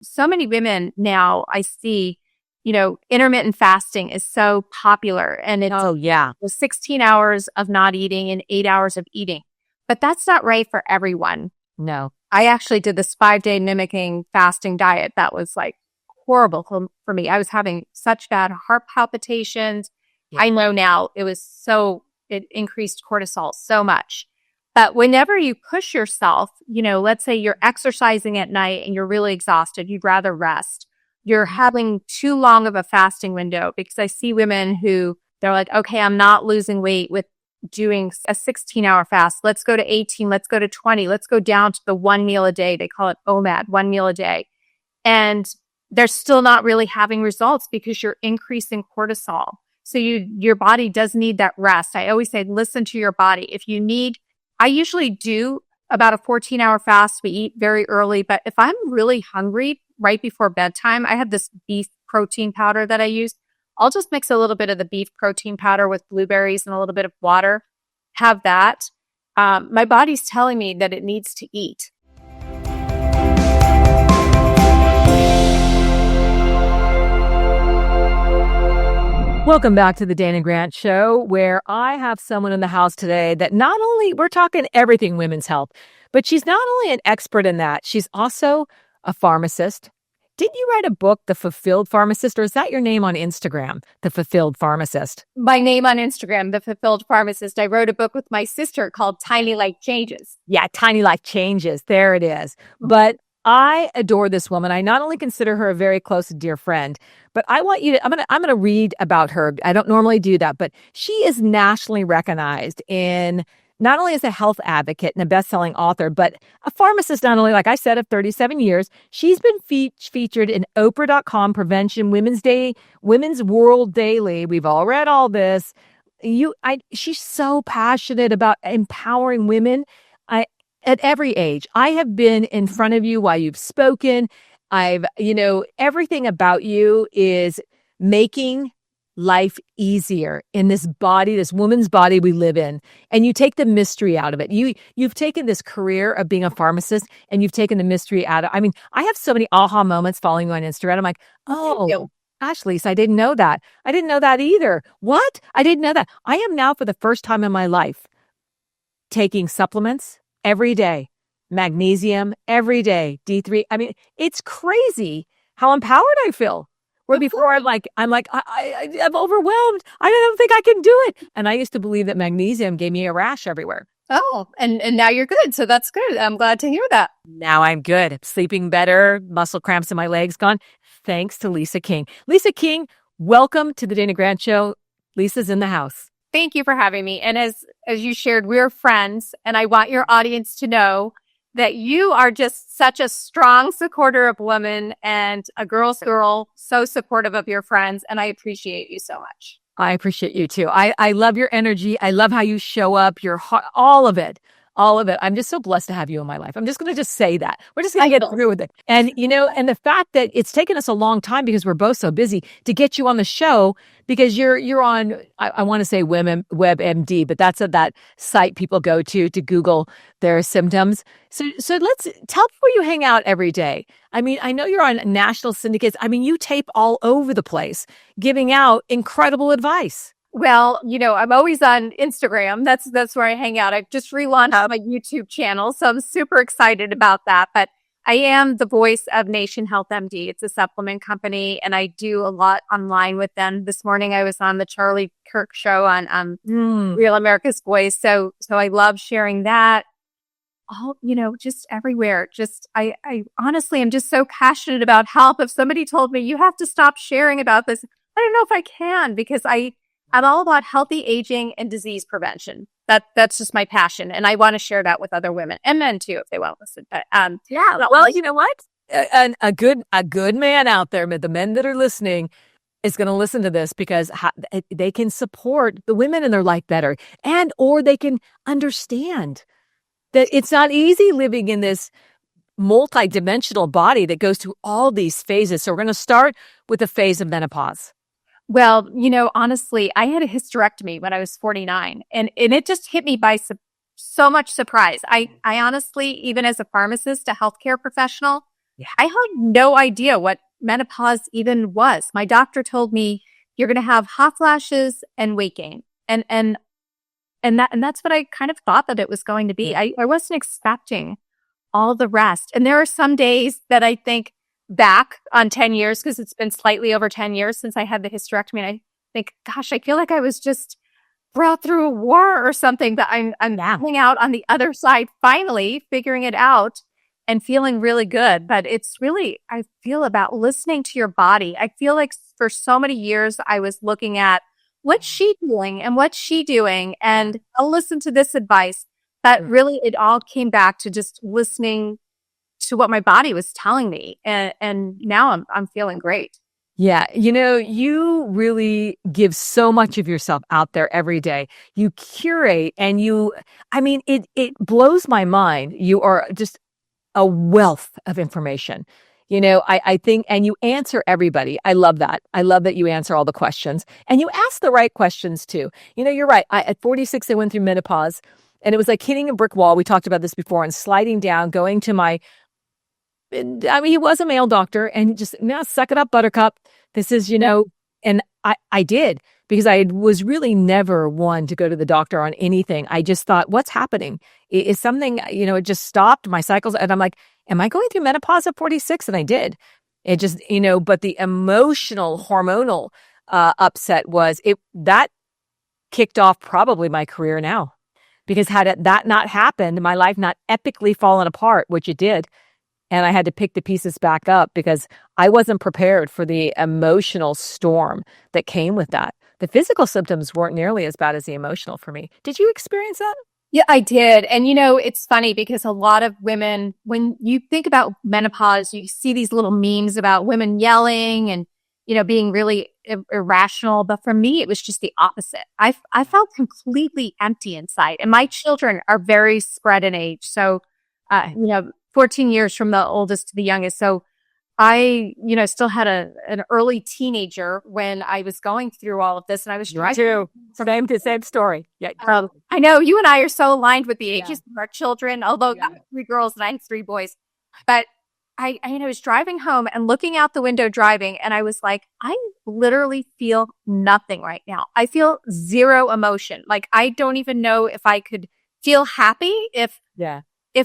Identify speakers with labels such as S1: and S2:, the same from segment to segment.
S1: so many women now I see, intermittent fasting is so popular and it's
S2: Oh, yeah.
S1: 16 hours of not eating and 8 hours of eating. But that's not right for everyone.
S2: No.
S1: I actually did this 5-day mimicking fasting diet. That was like horrible for me. I was having such bad heart palpitations.
S2: Yeah.
S1: I know now it increased cortisol so much. But whenever you push yourself, let's say you're exercising at night and you're really exhausted, you'd rather rest. You're having too long of a fasting window, because I see women who they're like, okay, I'm not losing weight with doing a 16-hour fast. Let's go to 18. Let's go to 20. Let's go down to the 1 meal a day. They call it OMAD, 1 meal a day. And they're still not really having results because you're increasing cortisol. So your body does need that rest. I always say, listen to your body. I usually do about a 14-hour fast. We eat very early, but if I'm really hungry right before bedtime, I have this beef protein powder that I use. I'll just mix a little bit of the beef protein powder with blueberries and a little bit of water. Have that. My body's telling me that it needs to eat.
S2: Welcome back to the Dana Grant Show, where I have someone in the house today that not only, we're talking everything women's health, but she's not only an expert in that, she's also a pharmacist. Didn't you write a book, The Fulfilled Pharmacist, or is that your name on Instagram, The Fulfilled Pharmacist?
S1: My name on Instagram, The Fulfilled Pharmacist. I wrote a book with my sister called Tiny Life Changes.
S2: Yeah, Tiny Life Changes. There it is. But I adore this woman. I not only consider her a very close dear friend, but I want you to, I'm going to read about her. I don't normally do that, but she is nationally recognized in not only as a health advocate and a best-selling author, but a pharmacist, not only, like I said, of 37 years. She's been featured in Oprah.com, Prevention, Women's World Daily. We've all read all this. She's so passionate about empowering women. At every age. I have been in front of you while you've spoken. Everything about you is making life easier in this body, this woman's body we live in. And you take the mystery out of it. You've taken this career of being a pharmacist and you've taken the mystery out of, I have so many aha moments following you on Instagram. I'm like, oh, gosh, Lisa, I didn't know that. I didn't know that either. What? I didn't know that. I am now, for the first time in my life, taking supplements every day, magnesium every day, D3. It's crazy how empowered I feel. Where before I'm overwhelmed. I don't think I can do it. And I used to believe that magnesium gave me a rash everywhere.
S1: Oh, and now you're good. So that's good. I'm glad to hear that.
S2: Now I'm good. Sleeping better, muscle cramps in my legs gone. Thanks to Lisa King. Lisa King, welcome to the Dana Grant Show. Lisa's in the house.
S1: Thank you for having me. And as you shared, we're friends. And I want your audience to know that you are just such a strong supporter of women and a girl's girl, so supportive of your friends. And I appreciate you so much.
S2: I appreciate you too. I love your energy. I love how you show up, your heart, all of it. I'm just so blessed to have you in my life. I'm just going to say that. We're just going to get through with it. And, and the fact that it's taken us a long time because we're both so busy to get you on the show, because you're on, I want to say WebMD, but that's that site people go to Google their symptoms. So let's tell people you hang out every day. I know you're on national syndicates. You tape all over the place, giving out incredible advice.
S1: Well, I'm always on Instagram. That's where I hang out. I've just relaunched my YouTube channel, so I'm super excited about that. But I am the voice of Nation Health MD. It's a supplement company, and I do a lot online with them. This morning, I was on the Charlie Kirk show on Real America's Voice. So I love sharing that. All, just everywhere. I honestly am just so passionate about health. If somebody told me you have to stop sharing about this, I don't know if I can, because I'm all about healthy aging and disease prevention. That's just my passion. And I want to share that with other women and men too, if they want to listen. But,
S2: well, you know what? A good man out there, the men that are listening, is going to listen to this because they can support the women in their life better, or they can understand that it's not easy living in this multi-dimensional body that goes through all these phases. So we're going to start with the phase of menopause.
S1: Well, honestly, I had a hysterectomy when I was 49, and it just hit me by so much surprise. I honestly, even as a pharmacist, a healthcare professional, I had no idea what menopause even was. My doctor told me you're going to have hot flashes and weight gain. And that's what I kind of thought that it was going to be. I wasn't expecting all the rest. And there are some days that I think back on 10 years, because it's been slightly over 10 years since I had the hysterectomy. And I think, gosh, I feel like I was just brought through a war or something, but I'm coming out on the other side, finally figuring it out and feeling really good. But it's really, I feel about listening to your body. I feel like for so many years, I was looking at what's she doing and what's she doing? And I'll listen to this advice. But really, it all came back to just listening to what my body was telling me. And now I'm feeling great.
S2: Yeah. You really give so much of yourself out there every day. You curate and it blows my mind. You are just a wealth of information. I think, and you answer everybody. I love that. I love that you answer all the questions and you ask the right questions too. You're right. At 46, I went through menopause and it was like hitting a brick wall. We talked about this before and sliding down, going to he was a male doctor and just, now suck it up, buttercup. This is, and I did because I was really never one to go to the doctor on anything. I just thought, what's happening? Is something, it just stopped my cycles. And I'm like, am I going through menopause at 46? And I did. It just, but the emotional, hormonal upset that kicked off probably my career now. Because had that not happened, my life not epically fallen apart, which it did, and I had to pick the pieces back up because I wasn't prepared for the emotional storm that came with that. The physical symptoms weren't nearly as bad as the emotional for me. Did you experience that?
S1: Yeah, I did. And it's funny because a lot of women, when you think about menopause, you see these little memes about women yelling and, being really irrational. But for me, it was just the opposite. I felt completely empty inside. And my children are very spread in age. So, 14 years from the oldest to the youngest. So I, still had an early teenager when I was going through all of this. And I was
S2: trying to same story. Yeah.
S1: I know you and I are so aligned with the ages of our children, although I have 3 girls and I have 3 boys. But I was driving home and looking out the window driving. And I was like, I literally feel nothing right now. I feel zero emotion. Like, I don't even know if I could feel happy if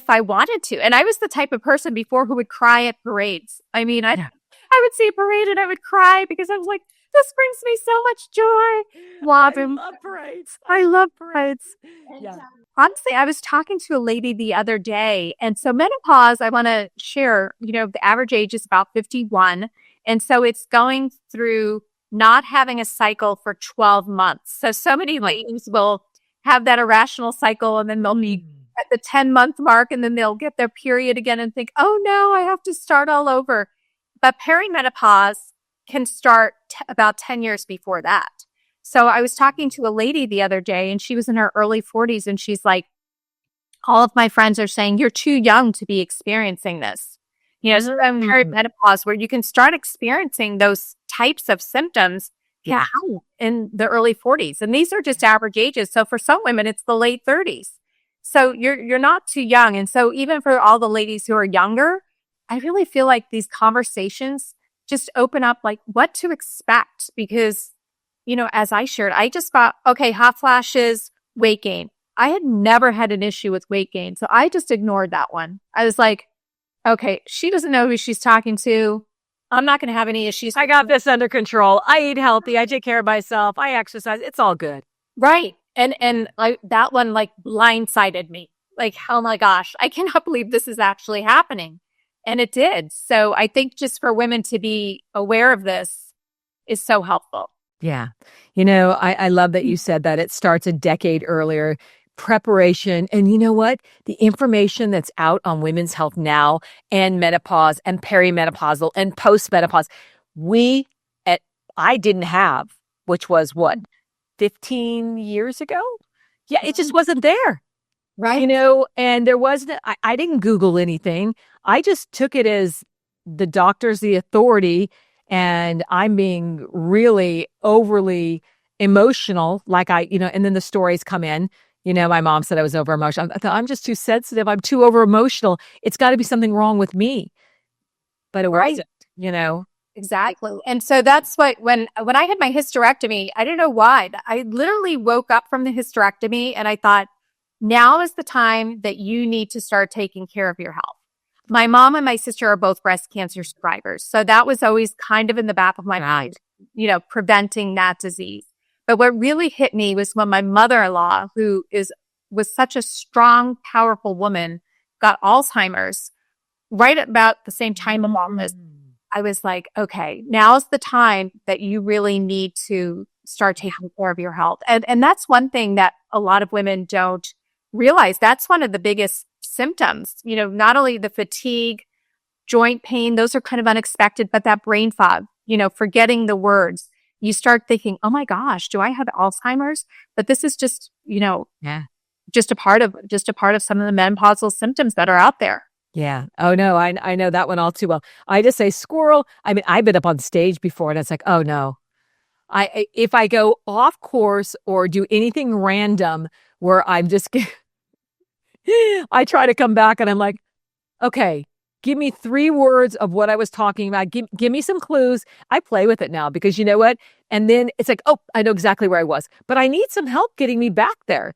S1: I wanted to. And I was the type of person before who would cry at parades. I mean, I would see a parade and I would cry because I was like, this brings me so much joy.
S2: I love parades.
S1: I love parades. Yeah. Honestly, I was talking to a lady the other day. And so menopause, I want to share, the average age is about 51. And so it's going through not having a cycle for 12 months. So many ladies will have that irrational cycle and then they'll be at the 10-month mark and then they'll get their period again and think, oh no, I have to start all over. But perimenopause can start about 10 years before that. So I was talking to a lady the other day and she was in her early 40s and she's like, all of my friends are saying you're too young to be experiencing this. So perimenopause where you can start experiencing those types of symptoms in the early 40s. And these are just average ages. So for some women, it's the late 30s. So you're not too young. And so even for all the ladies who are younger, I really feel like these conversations just open up like what to expect because, as I shared, I just thought, okay, hot flashes, weight gain. I had never had an issue with weight gain. So I just ignored that one. I was like, okay, she doesn't know who she's talking to. I'm not going to have any issues.
S2: I got this under control. I eat healthy. I take care of myself. I exercise. It's all good.
S1: Right. And that one blindsided me. Like, oh my gosh, I cannot believe this is actually happening. And it did. So I think just for women to be aware of this is so helpful.
S2: Yeah. I love that you said that it starts a decade earlier. Preparation. And you know what? The information that's out on women's health now and menopause and perimenopausal and postmenopause, I didn't have, which was what? 15 years ago? Yeah, it just wasn't there.
S1: Right.
S2: And there wasn't, I didn't Google anything. I just took it as the doctor's the authority and I'm being really overly emotional. And then the stories come in. My mom said I was over emotional. I thought I'm just too sensitive. I'm too over emotional. It's got to be something wrong with me. but it
S1: Right.
S2: wasn't, you know?
S1: Exactly. And so that's what when I had my hysterectomy, I don't know why. I literally woke up from the hysterectomy and I thought, now is the time that you need to start taking care of your health. My mom and my sister are both breast cancer survivors. So that was always kind of in the back of my mind, preventing that disease. But what really hit me was when my mother-in-law, was such a strong, powerful woman, got Alzheimer's right about the same time my mom was. I was like, okay, now's the time that you really need to start taking care of your health. And that's one thing that a lot of women don't realize. That's one of the biggest symptoms, not only the fatigue, joint pain, those are kind of unexpected, but that brain fog, forgetting the words. You start thinking, oh my gosh, do I have Alzheimer's? But this is just,
S2: Yeah.
S1: just a part of some of the menopausal symptoms that are out there.
S2: Yeah. Oh no, I know that one all too well. I just say squirrel. I mean, I've been up on stage before and it's like, oh no. If I go off course or do anything random where I'm just I try to come back and I'm like, okay, give me 3 words of what I was talking about. Give me some clues. I play with it now because you know what? And then it's like, oh, I know exactly where I was, but I need some help getting me back there,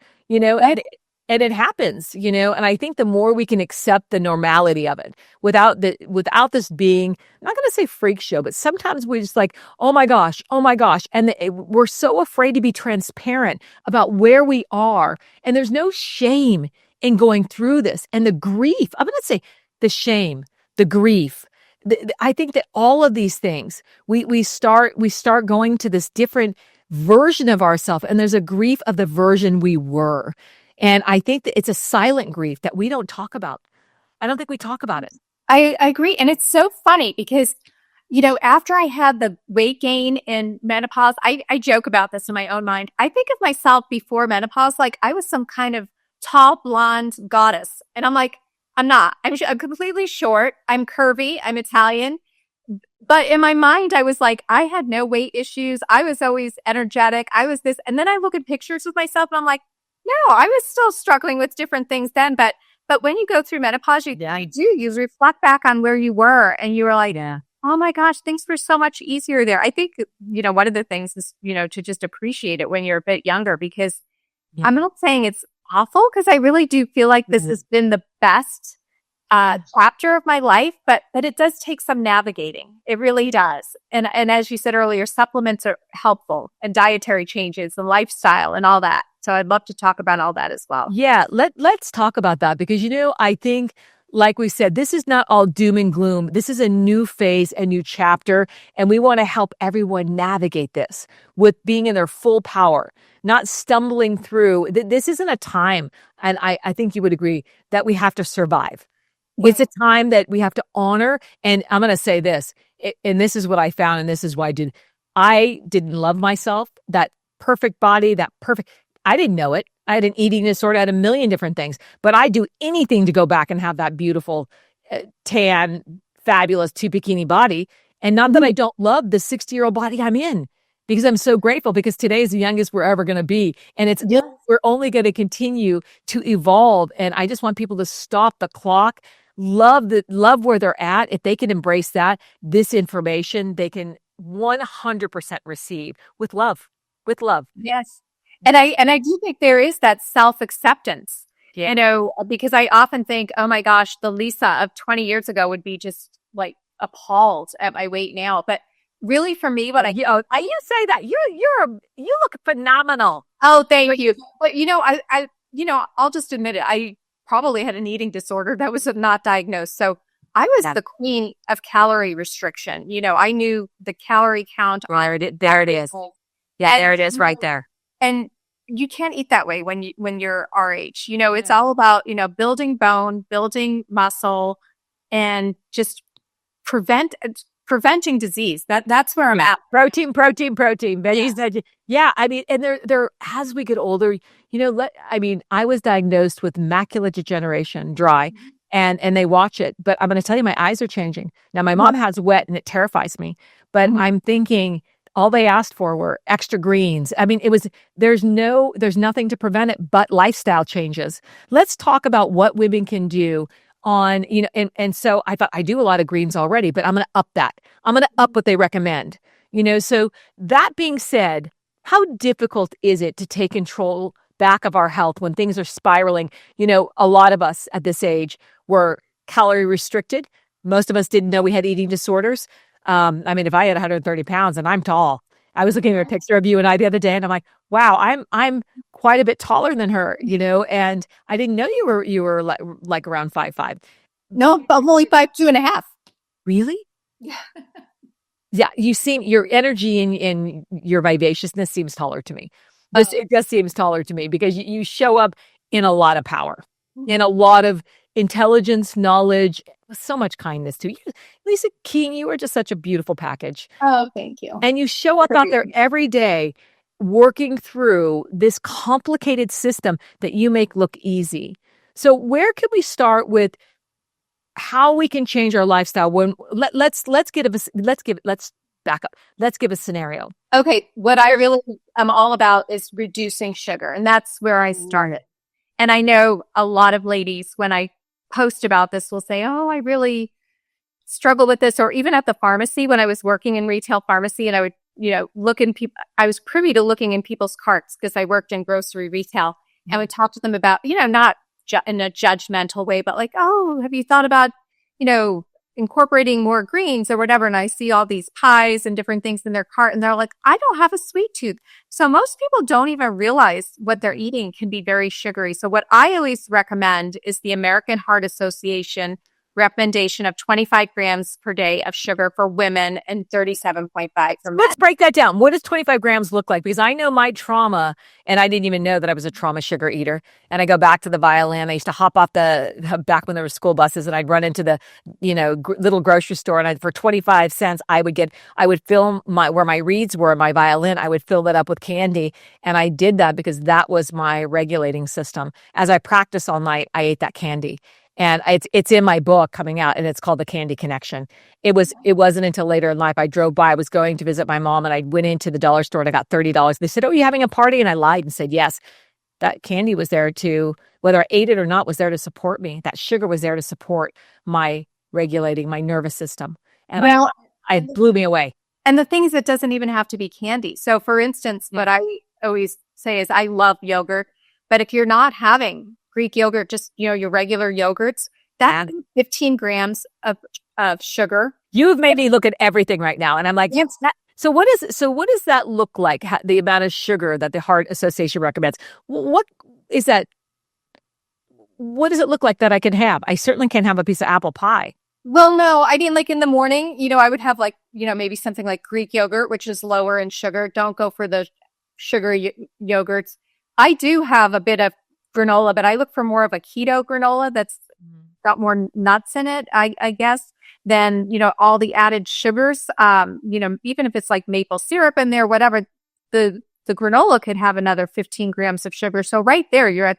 S2: and it happens, and I think the more we can accept the normality of it without this being, I'm not going to say freak show, but sometimes we just like, oh my gosh. And we're so afraid to be transparent about where we are. And there's no shame in going through this and the grief. I'm going to say the shame, the grief. I think that all of these things, we start going to this different version of ourselves, and there's a grief of the version we were. And I think that it's a silent grief that we don't talk about. I don't think we talk about it.
S1: I agree. And it's so funny because, after I had the weight gain in menopause, I joke about this in my own mind. I think of myself before menopause like I was some kind of tall, blonde goddess. And I'm like, I'm not. I'm completely short. I'm curvy. I'm Italian. But in my mind, I was like, I had no weight issues. I was always energetic. I was this. And then I look at pictures of myself and I'm like, no, I was still struggling with different things then. But when you go through menopause, you reflect back on where you were and you were like, oh my gosh, things were so much easier there. I think, one of the things is, to just appreciate it when you're a bit younger, because I'm not saying it's awful, because I really do feel like this has been the best chapter of my life, but it does take some navigating. It really does. And as you said earlier, supplements are helpful, and dietary changes and lifestyle and all that. So I'd love to talk about all that as well.
S2: Yeah, let's talk about that because, I think, like we said, this is not all doom and gloom. This is a new phase, a new chapter, and we want to help everyone navigate this with being in their full power, not stumbling through. This isn't a time, and I think you would agree, that we have to survive. It's a time that we have to honor. And I'm going to say this, and this is what I found, and this is why I didn't love myself, that perfect body, I didn't know it. I had an eating disorder. I had a million different things, but I'd do anything to go back and have that beautiful, tan, fabulous 2 bikini body. And not that I don't love the 60-year-old body I'm in, because I'm so grateful, because today is the youngest we're ever going to be. And we're only going to continue to evolve. And I just want people to stop the clock, love where they're at. If they can embrace this information, they can 100% receive with love.
S1: Yes. And I do think there is that self-acceptance, because I often think, oh my gosh, the Lisa of 20 years ago would be just like appalled at my weight now. But really for me,
S2: you say that you look phenomenal.
S1: Oh, thank you. But I'll just admit it. I probably had an eating disorder that was not diagnosed. So I was the queen of calorie restriction. I knew the calorie count.
S2: There it is. Yeah, there it is right there.
S1: And you can't eat that way when you're our age. It's all about, building bone, building muscle, and just preventing disease. That's where I'm at.
S2: Protein. Yeah. I mean, and they're as we get older, I was diagnosed with macular degeneration, dry, and they watch it. But I'm going to tell you, my eyes are changing. Now, my mom has wet and it terrifies me, but I'm thinking, all they asked for were extra greens. I mean, there's nothing to prevent it but lifestyle changes. Let's talk about what women can do on, and so I thought I do a lot of greens already, but I'm going to up that. I'm going to up what they recommend, so that being said, how difficult is it to take control back of our health when things are spiraling? A lot of us at this age were calorie restricted. Most of us didn't know we had eating disorders. If I had 130 pounds and I'm tall, I was looking at a picture of you and I the other day and I'm like, wow, I'm quite a bit taller than her, and I didn't know you were like around 5'5".
S1: No, I'm only 5'2.5".
S2: Really?
S1: Yeah.
S2: Yeah, your energy and your vivaciousness seems taller to me. It just seems taller to me because you show up in a lot of power, in a lot of intelligence, knowledge, so much kindness to you. Lisa King, you are just such a beautiful package.
S1: Oh, thank you.
S2: And you show up out there every day working through this complicated system that you make look easy. So where can we start with how we can change our lifestyle? Let's back up. Let's give a scenario.
S1: Okay, what I really am all about is reducing sugar, and that's where I started. And I know a lot of ladies, when I post about this, will say, "Oh, I really struggle with this," or even at the pharmacy when I was working in retail pharmacy, and I would, look in people. I was privy to looking in people's carts because I worked in grocery retail, and would talk to them about, not in a judgmental way, but like, "Oh, have you thought about, incorporating more greens or whatever?" And I see all these pies and different things in their cart, and they're like, "I don't have a sweet tooth." So most people don't even realize what they're eating can be very sugary. So what I always recommend is the American Heart Association recommendation of 25 grams per day of sugar for women and 37.5 for men.
S2: Let's break that down. What does 25 grams look like? Because I know my trauma, and I didn't even know that I was a trauma sugar eater. And I go back to the violin. I used to hop off back when there were school buses, and I'd run into the, little grocery store, and for 25 cents, I would fill where my reeds were, my violin, I would fill that up with candy. And I did that because that was my regulating system. As I practiced all night, I ate that candy. And it's in my book coming out, and it's called The Candy Connection. It wasn't until later in life I drove by. I was going to visit my mom, and I went into the dollar store and I got $30. They said, "Oh, are you having a party?" And I lied and said, "Yes." That candy was there whether I ate it or not, was there to support me. That sugar was there to support my regulating my nervous system. And it blew me away.
S1: And the things that doesn't even have to be candy. So for instance, what I always say is I love yogurt, but if you're not having Greek yogurt, just, your regular yogurts, that's 15 grams of sugar.
S2: You've made me look at everything right now. And I'm like, yes. So what does that look like? The amount of sugar that the Heart Association recommends? What is that? What does it look like that I can have? I certainly can't have a piece of apple pie.
S1: Well, no, I mean, like in the morning, I would have maybe something like Greek yogurt, which is lower in sugar. Don't go for the sugary yogurts. I do have a bit of granola, but I look for more of a keto granola that's got more nuts in it, I guess, than, all the added sugars. Even if it's like maple syrup in there, whatever, the granola could have another 15 grams of sugar. So right there, you're at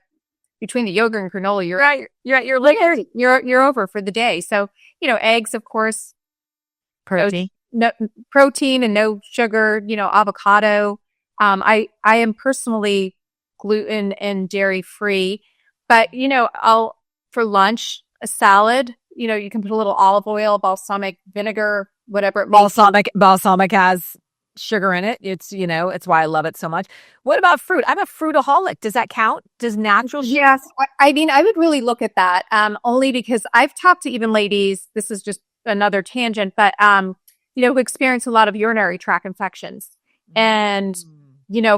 S1: between the yogurt and granola, you're at your limit. You're over for the day. So, eggs, of course, protein and no sugar, avocado. I am personally gluten and dairy free, but for lunch, a salad, you can put a little olive oil, balsamic vinegar, whatever it
S2: balsamic has sugar in it. It's why I love it so much. What about fruit? I'm a fruitaholic. Does that count? Does natural sugar?
S1: Yes. I mean, I would really look at that, only because I've talked to even ladies, this is just another tangent, but who experience a lot of urinary tract infections. And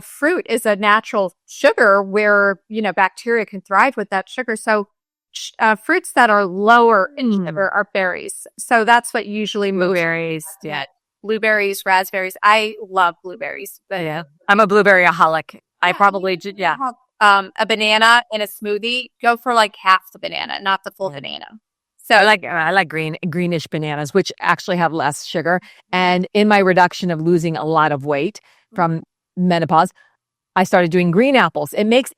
S1: fruit is a natural sugar where, bacteria can thrive with that sugar. So fruits that are lower in sugar are berries. So that's what usually
S2: blueberries. Yeah.
S1: Blueberries, raspberries. I love blueberries.
S2: Yeah. I'm a blueberry-aholic. I probably,
S1: a banana in a smoothie, go for like half the banana, not the full banana. So
S2: I like greenish bananas, which actually have less sugar. And in my reduction of losing a lot of weight from menopause, I started doing green apples. It makes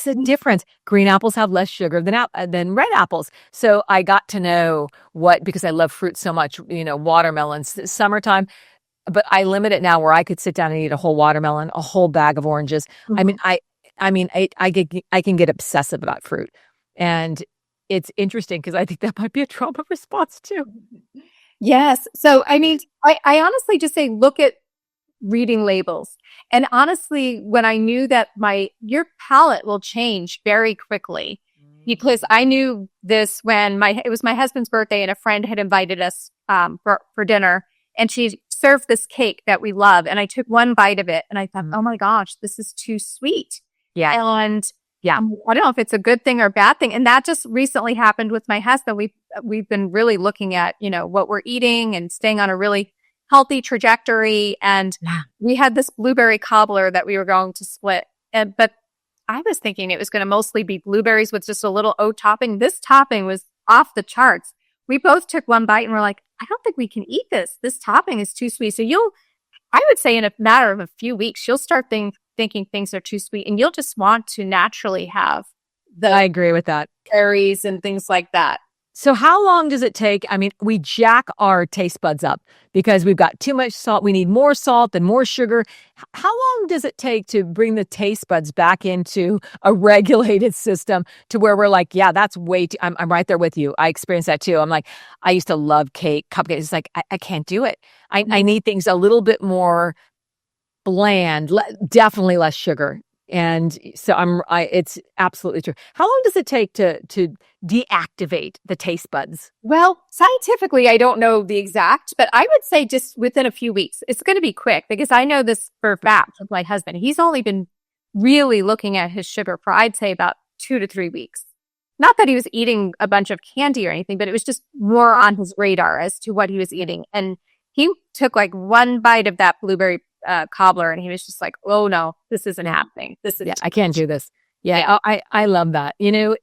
S2: a difference. Green apples have less sugar than red apples. So I got to know because I love fruit so much, watermelons, summertime, but I limit it now where I could sit down and eat a whole watermelon, a whole bag of oranges. I mean, I can get obsessive about fruit, and it's interesting because I think that might be a trauma response too.
S1: Yes. So, I mean, I honestly just say, look at reading labels. And honestly, when I knew that your palate will change very quickly, because I knew this when it was my husband's birthday and a friend had invited us, for dinner, and she served this cake that we love. And I took one bite of it and I thought, oh my gosh, this is too sweet.
S2: Yeah.
S1: And
S2: Yeah.
S1: I don't know if it's a good thing or a bad thing. And that just recently happened with my husband. We've been really looking at, what we're eating and staying on a really healthy trajectory. And we had this blueberry cobbler that we were going to split. But I was thinking it was going to mostly be blueberries with just a little oat topping. This topping was off the charts. We both took one bite and we're like, I don't think we can eat this. This topping is too sweet. So I would say in a matter of a few weeks, you'll start thinking things are too sweet, and you'll just want to naturally have
S2: I agree with that.
S1: berries and things like that.
S2: So how long does it take? I mean, we jack our taste buds up because we've got too much salt. We need more salt and more sugar. How long does it take to bring the taste buds back into a regulated system to where we're like, yeah, that's way too, I'm right there with you. I experienced that too. I'm like, I used to love cupcakes. It's like, I can't do it. I need things a little bit more bland, definitely less sugar. And so it's absolutely true. How long does it take to deactivate the taste buds?
S1: Well, scientifically, I don't know the exact, but I would say just within a few weeks. It's going to be quick because I know this for a fact with my husband. He's only been really looking at his sugar for, I'd say, about 2 to 3 weeks. Not that he was eating a bunch of candy or anything, but it was just more on his radar as to what he was eating. And he took like one bite of that blueberry cobbler and he was just like, oh no, this isn't happening.
S2: I can't do this. Yeah. I love that. Can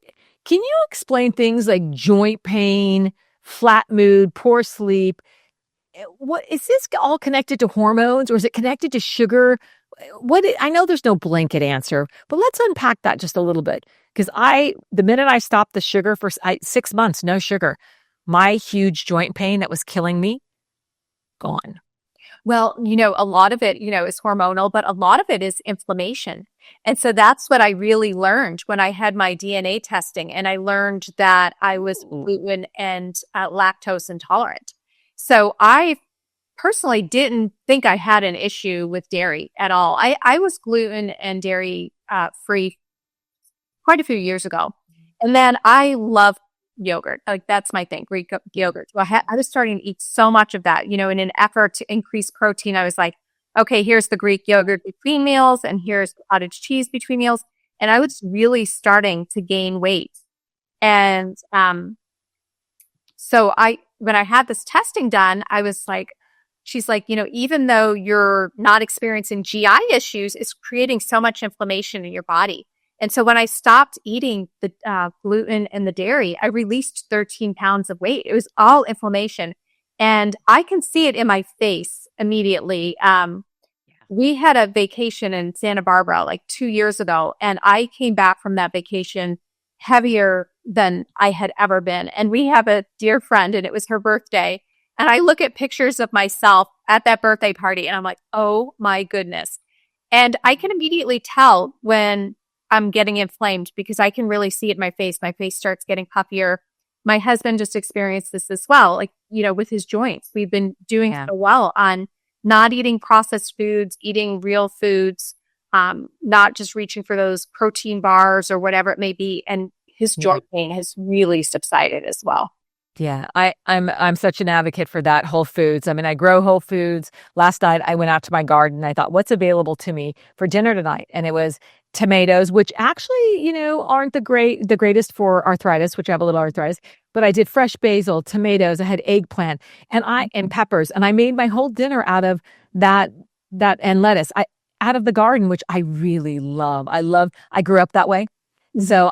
S2: you explain things like joint pain, flat mood, poor sleep? What is this all connected to hormones or is it connected to sugar? I know there's no blanket answer, but let's unpack that just a little bit. Because the minute I stopped the sugar for 6 months, no sugar, my huge joint pain that was killing me, gone.
S1: Well, a lot of it, is hormonal, but a lot of it is inflammation. And so that's what I really learned when I had my DNA testing. And I learned that I was gluten and lactose intolerant. So I personally didn't think I had an issue with dairy at all. I was gluten and dairy free quite a few years ago. And then I love yogurt. Like that's my thing, Greek yogurt. Well, I was starting to eat so much of that, in an effort to increase protein. I was like, okay, here's the Greek yogurt between meals and here's cottage cheese between meals. And I was really starting to gain weight. And, so when I had this testing done, I was like, she's like, even though you're not experiencing GI issues, it's creating so much inflammation in your body. And so when I stopped eating the gluten and the dairy, I released 13 pounds of weight. It was all inflammation. And I can see it in my face immediately. We had a vacation in Santa Barbara like 2 years ago, and I came back from that vacation heavier than I had ever been. And we have a dear friend, and it was her birthday. And I look at pictures of myself at that birthday party, and I'm like, oh my goodness. And I can immediately tell when I'm getting inflamed because I can really see it in my face. My face starts getting puffier. My husband just experienced this as well, like, with his joints. We've been doing so well on not eating processed foods, eating real foods, not just reaching for those protein bars or whatever it may be. And his joint pain has really subsided as well.
S2: Yeah, I'm such an advocate for that Whole Foods. I mean, I grow Whole Foods. Last night I went out to my garden and I thought, what's available to me for dinner tonight? And it was tomatoes, which actually, aren't the greatest for arthritis, which I have a little arthritis, but I did fresh basil, tomatoes, I had eggplant and peppers. And I made my whole dinner out of that and lettuce. Out of the garden, which I really love. I grew up that way. So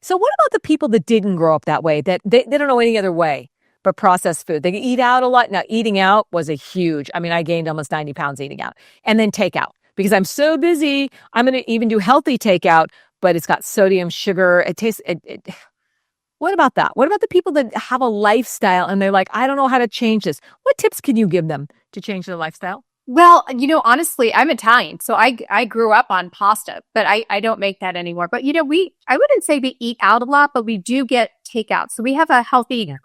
S2: so what about the people that didn't grow up that way, that they don't know any other way but processed food? They eat out a lot. Now, eating out was I gained almost 90 pounds eating out. And then takeout, because I'm so busy. I'm going to even do healthy takeout, but it's got sodium, sugar. What about that? What about the people that have a lifestyle and they're like, I don't know how to change this? What tips can you give them to change their lifestyle?
S1: Well, honestly, I'm Italian, so I grew up on pasta, but I don't make that anymore. But I wouldn't say we eat out a lot, but we do get takeout. So we have a healthy
S2: Yeah.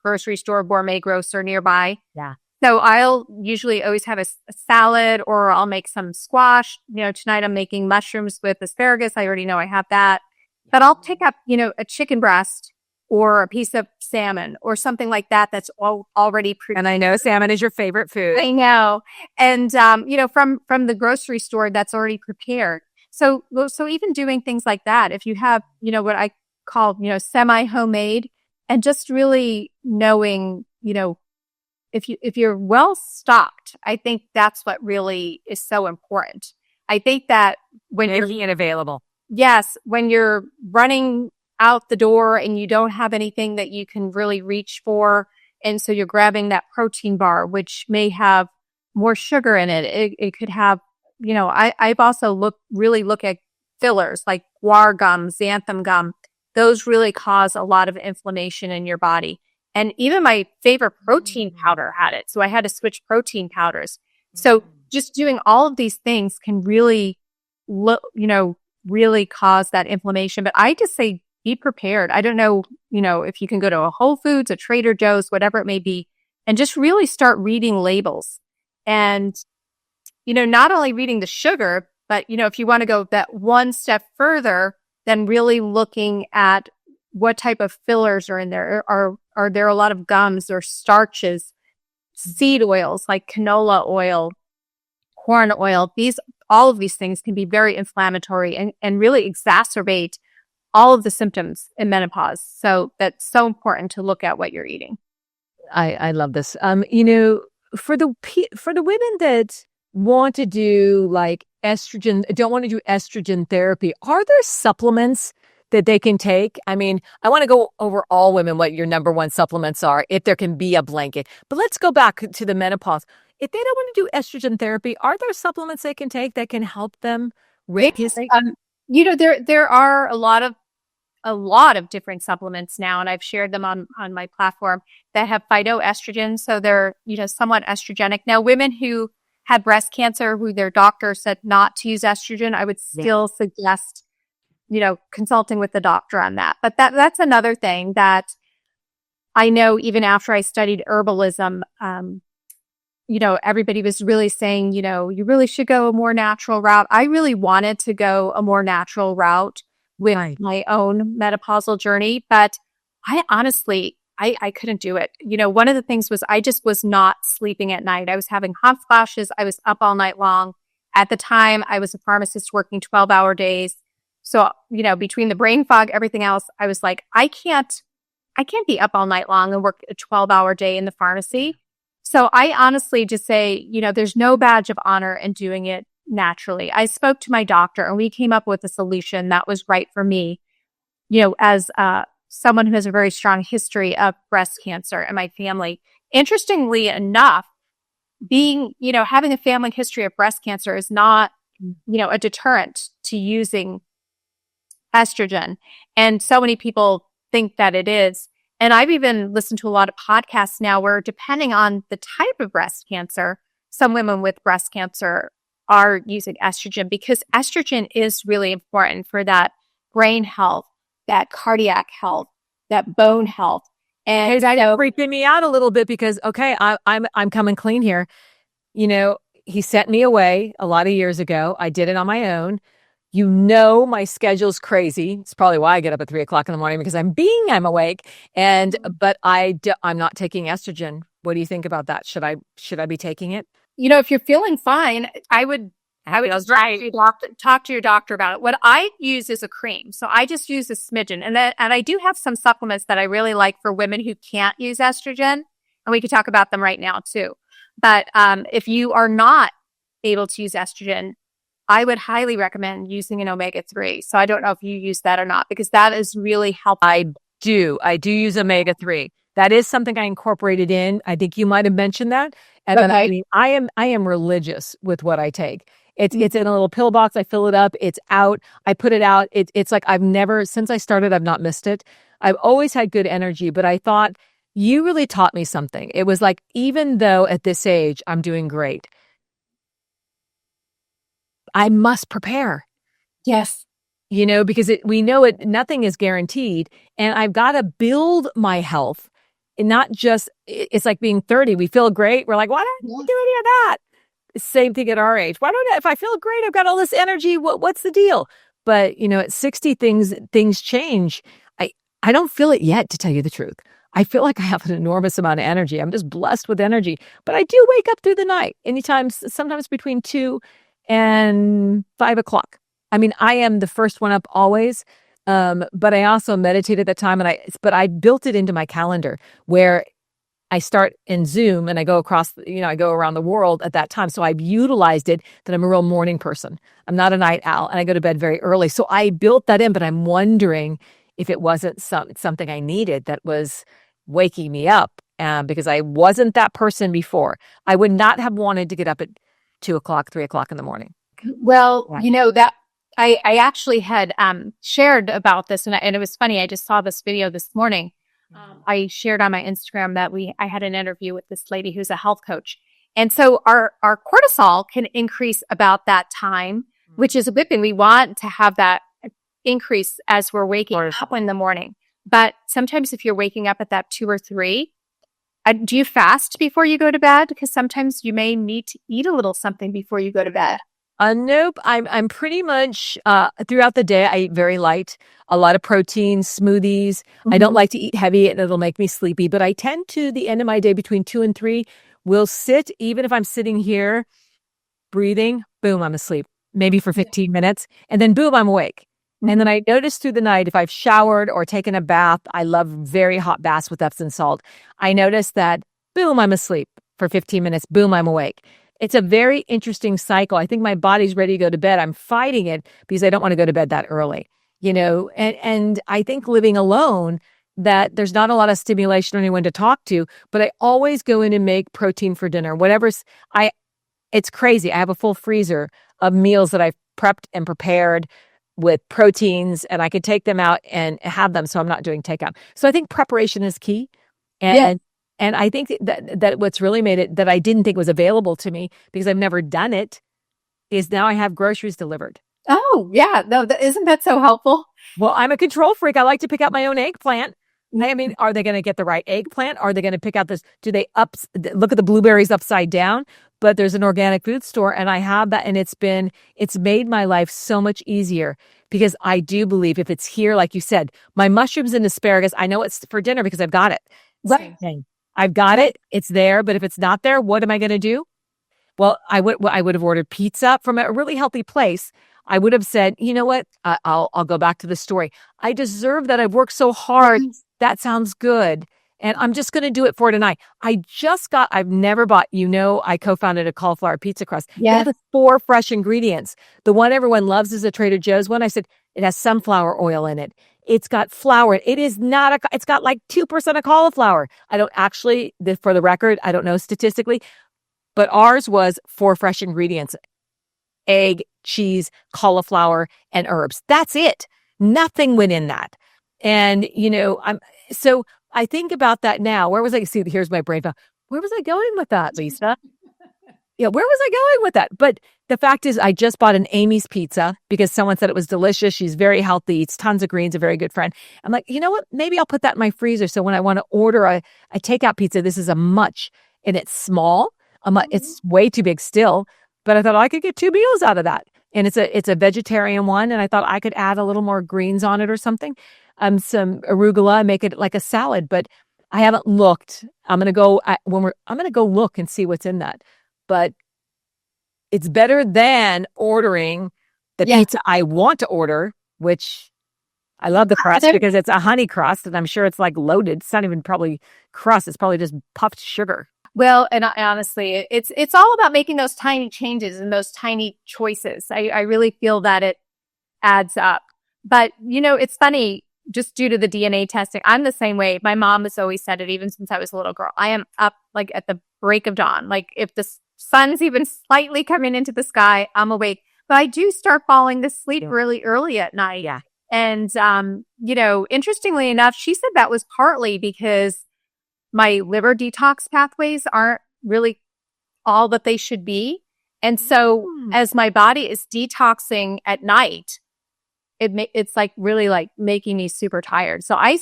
S1: grocery store, gourmet grocer nearby.
S2: Yeah.
S1: So I'll usually always have a salad, or I'll make some squash. Tonight I'm making mushrooms with asparagus. I already know I have that. But I'll pick up, a chicken breast or a piece of salmon or something like that that's already
S2: And I know salmon is your favorite food.
S1: I know. And, from the grocery store that's already prepared. So even doing things like that, if you have, what I call, semi homemade, and just really knowing, if you're well stocked, I think that's what really is so important. I think that when
S2: Making it available.
S1: yes, when you're running out the door and you don't have anything that you can really reach for, and so you're grabbing that protein bar, which may have more sugar in it. It could have, I've also look at fillers like guar gum, xanthan gum. Those really cause a lot of inflammation in your body. And even my favorite protein powder had it. So I had to switch protein powders. So just doing all of these things can really really cause that inflammation. But I just say be prepared. I don't know, if you can go to a Whole Foods, a Trader Joe's, whatever it may be, and just really start reading labels. And, not only reading the sugar, but, if you want to go that one step further, then really looking at what type of fillers are in there. Are there a lot of gums or starches, seed oils like canola oil, corn oil? All of these things can be very inflammatory and really exacerbate all of the symptoms in menopause. So that's so important to look at what you're eating.
S2: I love this. For the women that want to do like estrogen, don't want to do estrogen therapy, are there supplements that they can take? I mean, I want to go over all women what your number one supplements are, if there can be a blanket. But let's go back to the menopause. If they don't want to do estrogen therapy, are there supplements they can take that can help them
S1: Yes. There are a lot of different supplements now, and I've shared them on my platform that have phytoestrogen. So they're, somewhat estrogenic. Now, women who had breast cancer, who their doctor said not to use estrogen, I would still suggest, consulting with the doctor on that. But that's another thing that I know even after I studied herbalism, everybody was really saying, you really should go a more natural route. I really wanted to go a more natural route with my own menopausal journey, but I honestly, I couldn't do it. One of the things was I just was not sleeping at night. I was having hot flashes. I was up all night long. At the time, I was a pharmacist working 12-hour days. So, between the brain fog, everything else, I was like, I can't be up all night long and work a 12-hour day in the pharmacy. So I honestly just say, there's no badge of honor in doing it naturally. I spoke to my doctor and we came up with a solution that was right for me, as someone who has a very strong history of breast cancer in my family. Interestingly enough, having a family history of breast cancer is not, a deterrent to using estrogen. And so many people think that it is. And I've even listened to a lot of podcasts now where, depending on the type of breast cancer, some women with breast cancer are using estrogen, because estrogen is really important for that brain health, that cardiac health, that bone health. And
S2: hey, that's freaking me out a little bit because, okay, I'm coming clean here. He sent me away a lot of years ago. I did it on my own. My schedule's crazy. It's probably why I get up at 3:00 in the morning, because I'm awake. But I'm not taking estrogen. What do you think about that? Should I be taking it?
S1: If you're feeling fine, I would talk to your doctor about it. What I use is a cream. So I just use a smidgen. And I do have some supplements that I really like for women who can't use estrogen. And we could talk about them right now too. But if you are not able to use estrogen, I would highly recommend using an omega-3. So I don't know if you use that or not, because that is really helpful.
S2: I do use omega-3. That is something I incorporated in. I think you might have mentioned that. And then I am religious with what I take. It's in a little pill box. I fill it up. It's out. I put it out. It's like since I started, I've not missed it. I've always had good energy, but I thought you really taught me something. It was like, even though at this age I'm doing great, I must prepare.
S1: Yes.
S2: because we know nothing is guaranteed, and I've got to build my health and not just, it's like being 30. We feel great. We're like, why don't I do any of that? Same thing at our age. Why don't I, if I feel great, I've got all this energy. What's the deal? But at 60, things change. I don't feel it yet, to tell you the truth. I feel like I have an enormous amount of energy. I'm just blessed with energy, but I do wake up through the night anytime, sometimes between 2 and 5 o'clock. I mean, I am the first one up always. But I also meditate at that time, but I built it into my calendar where I start in Zoom and I go across, I go around the world at that time. So I've utilized it that I'm a real morning person. I'm not a night owl, and I go to bed very early. So I built that in, but I'm wondering if it wasn't something I needed that was waking me up, because I wasn't that person before. I would not have wanted to get up at 2 o'clock, 3 o'clock in the morning.
S1: Well,
S2: Right.
S1: that I actually had shared about this, and it was funny. I just saw this video this morning. I shared on my Instagram that I had an interview with this lady who's a health coach. And so our cortisol can increase about that time, which is a good thing. We want to have that increase as we're waking up in the morning. But sometimes if you're waking up at that 2 or 3, do you fast before you go to bed? Because sometimes you may need to eat a little something before you go to bed.
S2: Nope. I'm pretty much throughout the day. I eat very light, a lot of protein, smoothies. I don't like to eat heavy, and it'll make me sleepy. But I tend to, the end of my day between 2 and 3, will sit. Even if I'm sitting here breathing, boom, I'm asleep. Maybe for 15 minutes, and then boom, I'm awake. And then I notice through the night, if I've showered or taken a bath, I love very hot baths with Epsom salt. I notice that boom, I'm asleep for 15 minutes. Boom, I'm awake. It's a very interesting cycle. I think my body's ready to go to bed. I'm fighting it because I don't want to go to bed that early, and I think living alone, that there's not a lot of stimulation or anyone to talk to, but I always go in and make protein for dinner. It's crazy. I have a full freezer of meals that I've prepped and prepared with proteins, and I could take them out and have them. So I'm not doing takeout. So I think preparation is key. And I think that what's really made it that I didn't think was available to me, because I've never done it, is now I have groceries delivered.
S1: Oh, yeah. No, isn't that so helpful?
S2: Well, I'm a control freak. I like to pick out my own eggplant. I mean, are they going to get the right eggplant? Are they going to pick out this? Do they look at the blueberries upside down? But there's an organic food store, and I have that, and it's made my life so much easier, because I do believe if it's here, like you said, my mushrooms and asparagus, I know it's for dinner because I've got it. Same thing. I've got it. It's there. But if it's not there, what am I going to do? Well, I would have ordered pizza from a really healthy place. I would have said, you know what? I'll go back to the story. I deserve that. I've worked so hard. That sounds good. And I'm just going to do it for tonight. I've never bought, I co-founded a cauliflower pizza crust.
S1: Yeah.
S2: It has 4 fresh ingredients. The one everyone loves is a Trader Joe's one. I said, it has sunflower oil in it. It's got flour. It is not it's got like 2% of cauliflower. I don't actually, for the record, I don't know statistically, but ours was 4 fresh ingredients: egg, cheese, cauliflower, and herbs. That's it. Nothing went in that. And, so I think about that now. Where was I? See, here's my brain. Where was I going with that, Lisa? Yeah, where was I going with that? But the fact is, I just bought an Amy's pizza because someone said it was delicious. She's very healthy, eats tons of greens, a very good friend. I'm like, you know what? Maybe I'll put that in my freezer. So when I want to order a takeout pizza, this is and it's small. It's way too big still, but I thought I could get 2 meals out of that. And it's a vegetarian one. And I thought I could add a little more greens on it or something. Some arugula, make it like a salad, but I haven't looked. I'm going to go look and see what's in that. But it's better than ordering the pizza I want to order, which I love the crust because it's a honey crust, and I'm sure it's like loaded. It's not even probably crust. It's probably just puffed sugar.
S1: Well, and honestly, it's all about making those tiny changes and those tiny choices. I really feel that it adds up. But, it's funny, just due to the DNA testing, I'm the same way. My mom has always said it, even since I was a little girl. I am up like at the break of dawn. Like if the sun's even slightly coming into the sky, I'm awake. But I do start falling asleep really early at night.
S2: Yeah.
S1: And, interestingly enough, she said that was partly because my liver detox pathways aren't really all that they should be. And so as my body is detoxing at night, it's like really like making me super tired. So I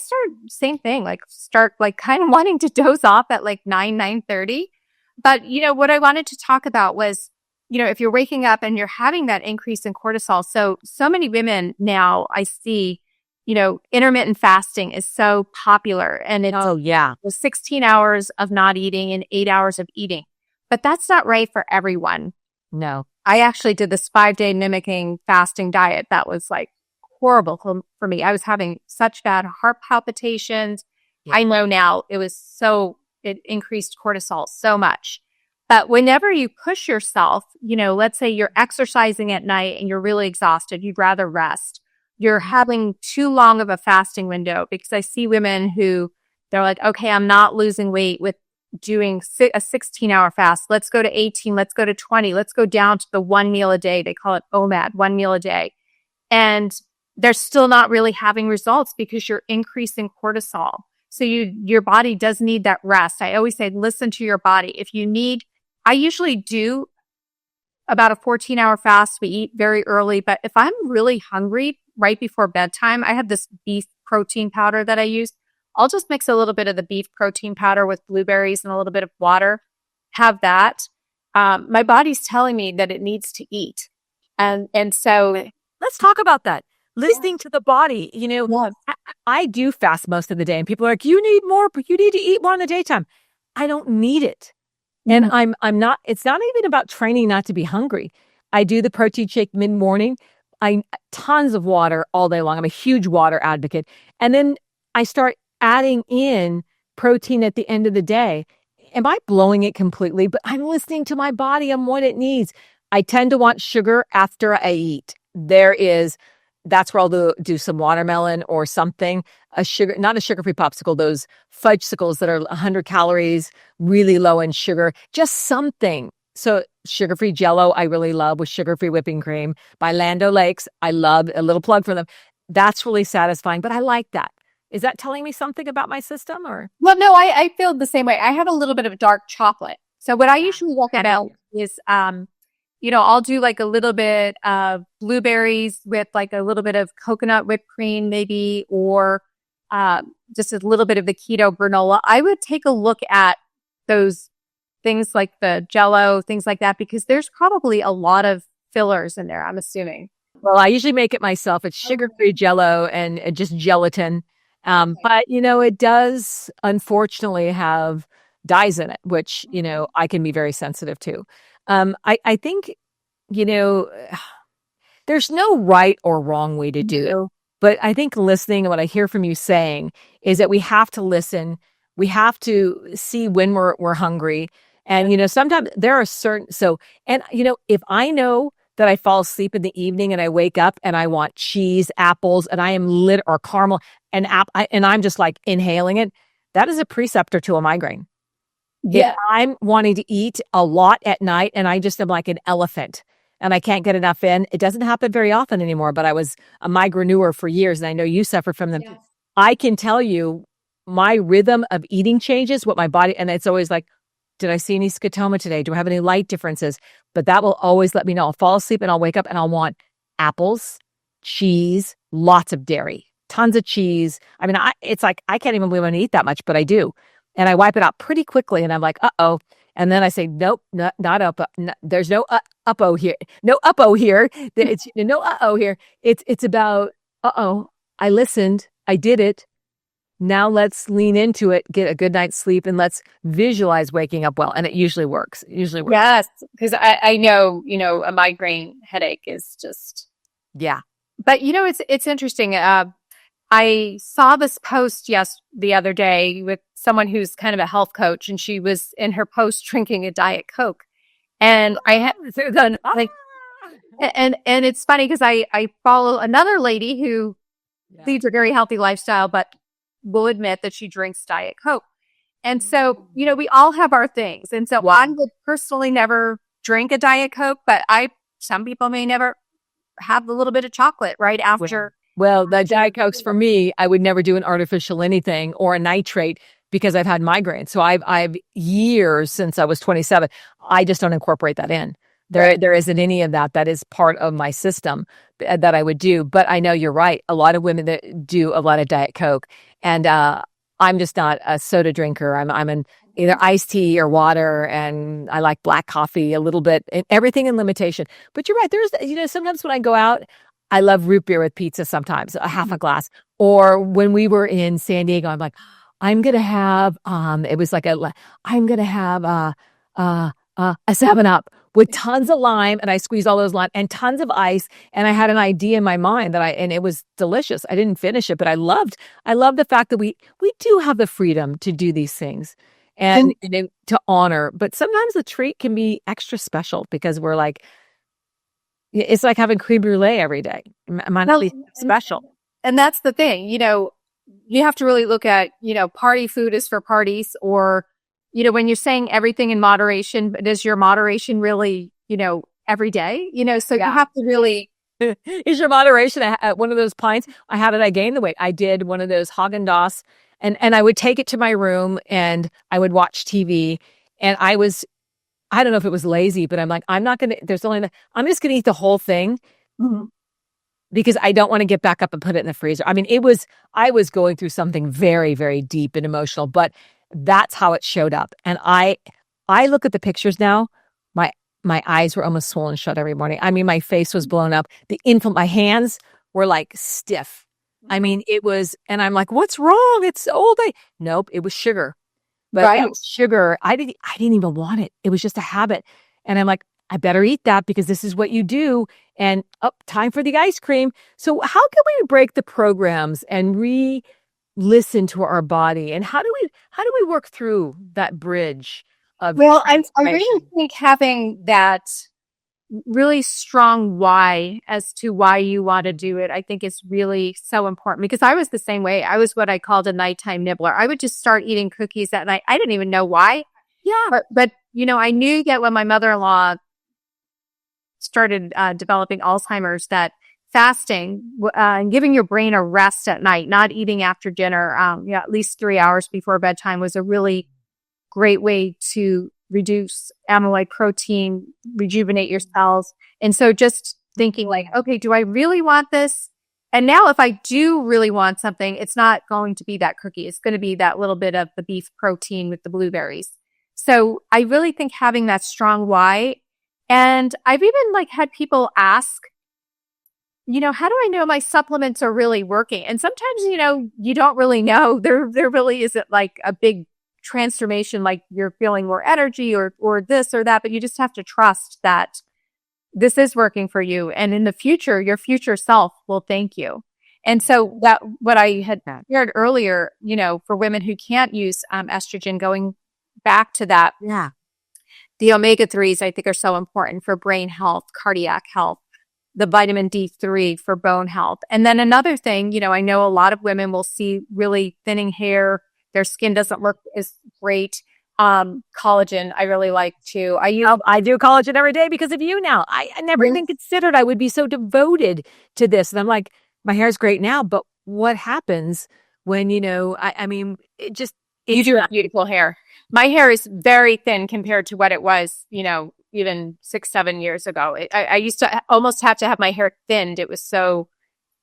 S1: same thing, like start like kind of wanting to doze off at like 9:30. But what I wanted to talk about was, if you're waking up and you're having that increase in cortisol. So many women now I see, intermittent fasting is so popular, and it's
S2: Oh, yeah.
S1: 16 hours of not eating and 8 hours of eating. But that's not right for everyone.
S2: No.
S1: I actually did this 5-day mimicking fasting diet. That was like horrible for me. I was having such bad heart palpitations.
S2: Yeah.
S1: I know now it increased cortisol so much. But whenever you push yourself, let's say you're exercising at night and you're really exhausted, you'd rather rest. You're having too long of a fasting window, because I see women who they're like, okay, I'm not losing weight with doing a 16-hour fast. Let's go to 18. Let's go to 20. Let's go down to the 1 meal a day. They call it OMAD, 1 meal a day. And they're still not really having results because you're increasing cortisol. So your body does need that rest. I always say, listen to your body. I usually do about a 14-hour fast. We eat very early, but if I'm really hungry right before bedtime, I have this beef protein powder that I use. I'll just mix a little bit of the beef protein powder with blueberries and a little bit of water. Have that. My body's telling me that it needs to eat. And so
S2: Let's talk about that. Listening to the body.
S1: yeah.
S2: I do fast most of the day, and people are like, you need more, but you need to eat more in the daytime. I don't need it. And I'm not, it's not even about training not to be hungry. I do the protein shake mid-morning. Tons of water all day long. I'm a huge water advocate. And then I start adding in protein at the end of the day. Am I blowing it completely? But I'm listening to my body and what it needs. I tend to want sugar after I eat. That's where I'll do some watermelon or something. Not a sugar-free popsicle, those fudgesicles that are 100 calories, really low in sugar, just something. So sugar-free Jell-O, I really love, with sugar-free whipping cream by Land O'Lakes. I love, a little plug for them. That's really satisfying, but I like that. Is that telling me something about my system, or?
S1: Well, no, I feel the same way. I have a little bit of dark chocolate. So what I usually look at is, I'll do like a little bit of blueberries with like a little bit of coconut whipped cream, maybe, or just a little bit of the keto granola. I would take a look at those things like the Jell-O, things like that, because there's probably a lot of fillers in there, I'm assuming.
S2: Well, I usually make it myself. It's sugar-free Jell-O and just gelatin. But, it does unfortunately have dyes in it, which, I can be very sensitive to. I think, there's no right or wrong way to do it. But I think listening, and what I hear from you saying, is that we have to listen. We have to see when we're hungry. And, sometimes there are if I know that I fall asleep in the evening and I wake up and I want cheese, apples, and I am or caramel and I'm just like inhaling it, that is a preceptor to a migraine.
S1: Yeah.
S2: If I'm wanting to eat a lot at night and I just am like an elephant and I can't get enough in, it doesn't happen very often anymore, but I was a migraineur for years and I know you suffer from them. Yes. I can tell you my rhythm of eating changes, what my body, and it's always like, did I see any scotoma today? Do I have any light differences? But that will always let me know. I'll fall asleep and I'll wake up and I'll want apples, cheese, lots of dairy, tons of cheese. I mean, it's like, I can't even believe I'm going to eat that much, but I do. And I wipe it out pretty quickly and I'm like, uh-oh. And then I say, nope, not up. There's no up-oh here. No up-oh here. It's no uh-oh here. It's about, uh-oh, I listened. I did it. Now let's lean into it, get a good night's sleep, and let's visualize waking up well. And it usually works.
S1: Yes, because I know, a migraine headache is just.
S2: Yeah.
S1: But, it's interesting. I saw this post the other day with someone who's kind of a health coach, and she was in her post drinking a Diet Coke. And I had and it's funny because I follow another lady who leads a very healthy lifestyle, but will admit that she drinks Diet Coke. And so, we all have our things. And so I would personally never drink a Diet Coke, but some people may never have a little bit of chocolate right after.
S2: Well, the Diet Cokes for me, I would never do an artificial anything or a nitrate because I've had migraines. So I've years since I was 27. I just don't incorporate that in. There isn't any of that. That is part of my system that I would do. But I know you're right. A lot of women that do a lot of Diet Coke, and I'm just not a soda drinker. I'm an either iced tea or water, and I like black coffee a little bit, and everything in limitation. But you're right. There's sometimes when I go out, I love root beer with pizza. Sometimes a half a glass. Or when we were in San Diego, I'm like, I'm gonna have it was like I'm gonna have a 7-Up with tons of lime, and I squeezed all those lime and tons of ice, and I had an idea in my mind and it was delicious. I didn't finish it, but I loved the fact that we do have the freedom to do these things and to honor. But sometimes the treat can be extra special because we're like, it's like having creme brulee every day. It might not be special.
S1: And that's the thing, you have to really look at, party food is for parties, or, when you're saying everything in moderation, but is your moderation really, every day? So you have to really.
S2: Is your moderation one of those pints? How did I gain the weight? I did one of those Haagen-Dazs, and I would take it to my room and I would watch TV, and I don't know if it was lazy, but I'm like, I'm not going to, I'm just going to eat the whole thing. Mm-hmm. Because I don't want to get back up and put it in the freezer. I mean, I was going through something very, very deep and emotional, but that's how it showed up. And I look at the pictures now, my eyes were almost swollen shut every morning. I mean, my face was blown up. My hands were like stiff. I mean, it was, and I'm like, what's wrong? It's all day. Nope, it was sugar. But right. Sugar, I didn't even want it. It was just a habit. And I'm like, I better eat that because this is what you do. And time for the ice cream. So how can we break the programs and listen to our body? And how do we work through that bridge of
S1: I really think having that really strong why as to why you want to do it, I think is really so important, because I was the same way. I was what I called a nighttime nibbler. I would just start eating cookies at night. I didn't even know why. Yeah. But I knew that when my mother-in-law started developing Alzheimer's, that fasting and giving your brain a rest at night, not eating after dinner, at least 3 hours before bedtime, was a really great way to reduce amyloid protein, rejuvenate your cells. And so just thinking like, okay, do I really want this? And now if I do really want something, it's not going to be that cookie. It's going to be that little bit of the beef protein with the blueberries. So I really think having that strong why. And I've even had people ask, how do I know my supplements are really working? And sometimes, you don't really know. There really isn't a big transformation, like you're feeling more energy or this or that, but you just have to trust that this is working for you. And in the future, your future self will thank you. And so that what I had shared earlier, for women who can't use estrogen, going back to that.
S2: Yeah.
S1: The omega-3s, I think, are so important for brain health, cardiac health, the vitamin D3 for bone health. And then another thing, I know a lot of women will see really thinning hair. Their skin doesn't look as great. Collagen, I really like too.
S2: I do collagen every day because of you now. I never even considered I would be so devoted to this. And I'm like, my hair's great now, but what happens when, I mean, it just...
S1: You do have beautiful hair. My hair is very thin compared to what it was, even 6-7 years ago. I used to almost have to have my hair thinned. It was so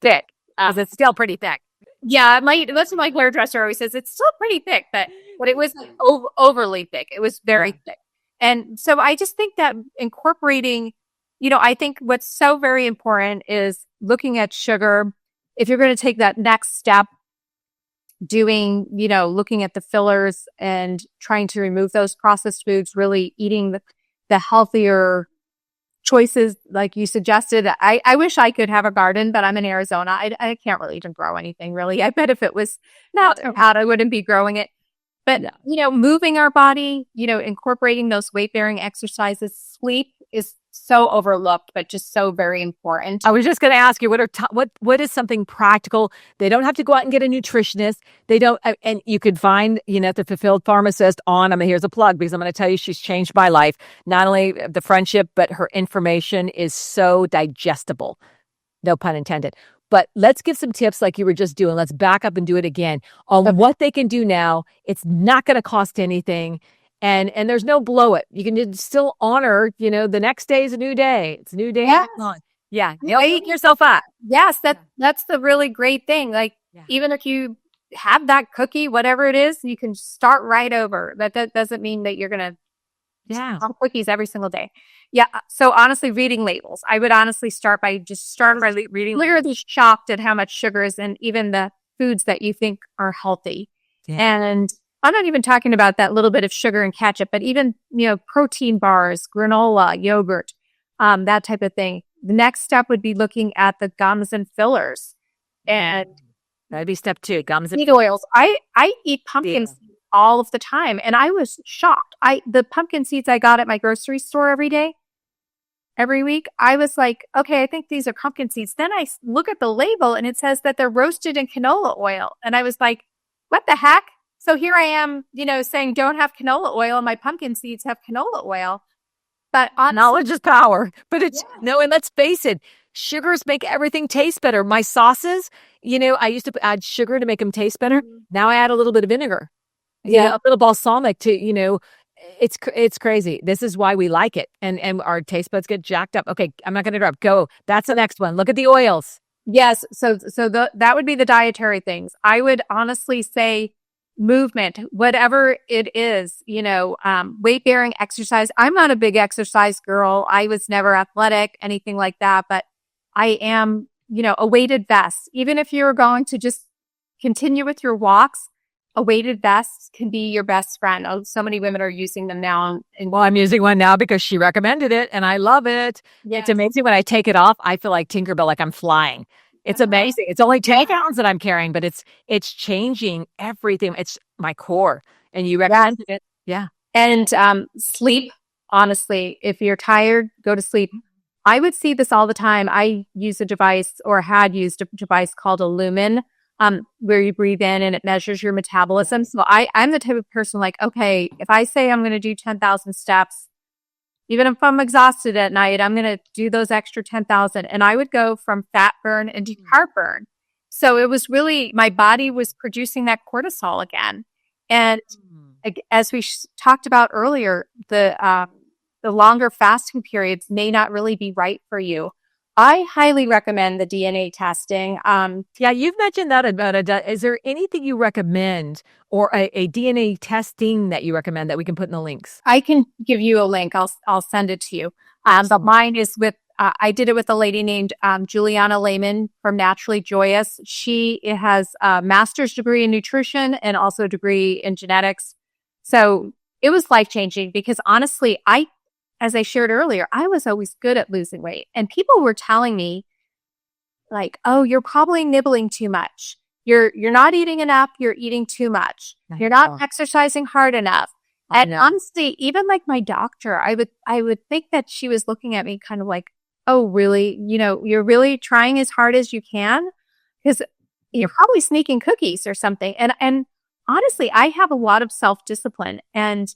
S1: thick.
S2: Because it's still pretty thick.
S1: Yeah, that's what my hairdresser always says. It's still pretty thick, but it was overly thick. It was very thick. And so I just think that incorporating, I think what's so very important is looking at sugar. If you're going to take that next step, looking at the fillers and trying to remove those processed foods, really eating the healthier choices like you suggested. I wish I could have a garden, but I'm in Arizona. I can't really even grow anything really. I bet if it was not hot, I wouldn't be growing it. But, moving our body, incorporating those weight-bearing exercises, sleep is so overlooked, but just so very important.
S2: I was just going to ask you, what is something practical? They don't have to go out and get a nutritionist. They don't, and you could find, the Fulfilled Pharmacist on, here's a plug because I'm going to tell you she's changed my life. Not only the friendship, but her information is so digestible. No pun intended. But let's give some tips like you were just doing. Let's back up and do it again on what they can do now. It's not going to cost anything. And there's no blow it. You can still honor, the next day is a new day. It's a new day.
S1: Yes.
S2: Yeah. Don't beat yourself up.
S1: Yes, that's the really great thing. Like, even if you have that cookie, whatever it is, you can start right over. That doesn't mean that you're going to have cookies every single day. Yeah. So honestly, reading labels. I would honestly start by reading. Literally shocked at how much sugar is in even the foods that you think are healthy. Yeah. And I'm not even talking about that little bit of sugar and ketchup, but even, protein bars, granola, yogurt, that type of thing. The next step would be looking at the gums and fillers. And
S2: that'd be step 2, gums and
S1: seed oils. I eat pumpkin seeds all of the time, and I was shocked. The pumpkin seeds I got at my grocery store every week, I was like, okay, I think these are pumpkin seeds. Then I look at the label and it says that they're roasted in canola oil. And I was like, what the heck? So here I am, saying don't have canola oil, and my pumpkin seeds have canola oil. But
S2: knowledge is power. But it's no, and let's face it, sugars make everything taste better. My sauces, I used to add sugar to make them taste better. Now I add a little bit of vinegar. A little balsamic to, it's crazy. This is why we like it. And our taste buds get jacked up. Okay, I'm not going to interrupt. Go. That's the next one. Look at the oils.
S1: Yes. So that would be the dietary things. I would honestly say movement, whatever it is, weight bearing exercise. I'm not a big exercise girl. I was never athletic, anything like that, but I am, a weighted vest. Even if you're going to just continue with your walks, a weighted vest can be your best friend. Oh, so many women are using them now.
S2: Well, I'm using one now because she recommended it and I love it. Yes. It's amazing. When I take it off, I feel like Tinkerbell, like I'm flying. It's amazing. It's only 10 pounds that I'm carrying, but it's changing everything. It's my core. And you recommended it. Yeah.
S1: And sleep, honestly, if you're tired, go to sleep. I would see this all the time. I use a device, or had used a device called a Lumen, where you breathe in and it measures your metabolism. So I'm the type of person like, okay, if I say I'm going to do 10,000 steps, even if I'm exhausted at night, I'm going to do those extra 10,000. And I would go from fat burn into carb burn. So it was really, my body was producing that cortisol again. And as we talked about earlier, the longer fasting periods may not really be right for you. I highly recommend the DNA testing.
S2: You've mentioned that about is there anything you recommend, or a DNA testing that you recommend that we can put in the links?
S1: I can give you a link. I'll send it to you. But mine is with, I did it with a lady named Juliana Lehman from Naturally Joyous. She has a master's degree in nutrition and also a degree in genetics. So it was life-changing because honestly, as I shared earlier, I was always good at losing weight. And people were telling me like, oh, you're probably nibbling too much. You're not eating enough. You're eating too much. You're not exercising hard enough. And honestly, even like my doctor, I would think that she was looking at me kind of like, oh, really? You're really trying as hard as you can because you're probably sneaking cookies or something. And honestly, I have a lot of self-discipline, and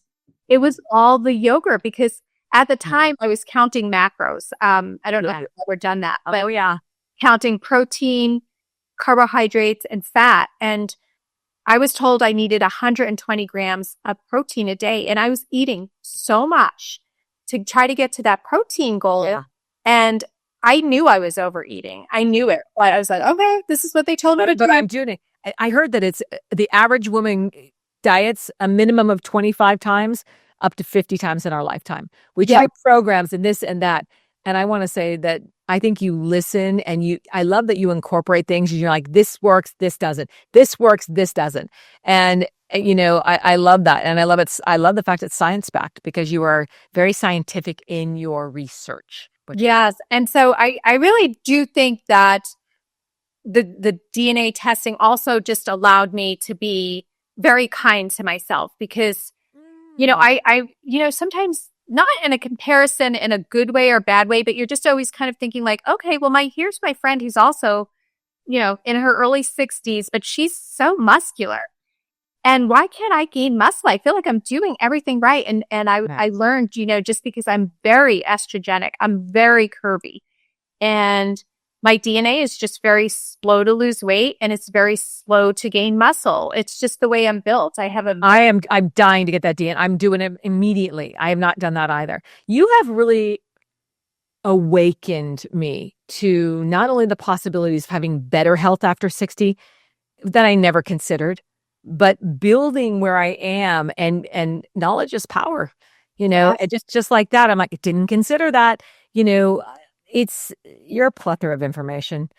S1: it was all the yogurt because at the time, I was counting macros. I don't know if you've ever done that, but counting protein, carbohydrates, and fat. And I was told I needed 120 grams of protein a day. And I was eating so much to try to get to that protein goal. Yeah. And I knew I was overeating. I knew it. I was like, okay, this is what they told me to do.
S2: But I'm doing it. I heard that it's the average woman diets a minimum of 25 times. Up to 50 times in our lifetime. We try programs and this and that. And I want to say that I think you listen and I love that you incorporate things. And you're like, this works, this doesn't. This works, this doesn't. And, I love that. And I love it. I love the fact it's science-backed because you are very scientific in your research.
S1: Yes. And so I really do think that the DNA testing also just allowed me to be very kind to myself because I sometimes not in a comparison in a good way or bad way, but you're just always kind of thinking like, okay, well, here's my friend who's also, in her early 60s, but she's so muscular. And why can't I gain muscle? I feel like I'm doing everything right. And I learned, just because I'm very estrogenic, I'm very curvy. And my DNA is just very slow to lose weight and it's very slow to gain muscle. It's just the way I'm built.
S2: I'm dying to get that DNA. I'm doing it immediately. I have not done that either. You have really awakened me to not only the possibilities of having better health after 60 that I never considered, but building where I am, and knowledge is power.
S1: Yes.
S2: And just like that, I'm like, I didn't consider that. You know, you're a plethora of information.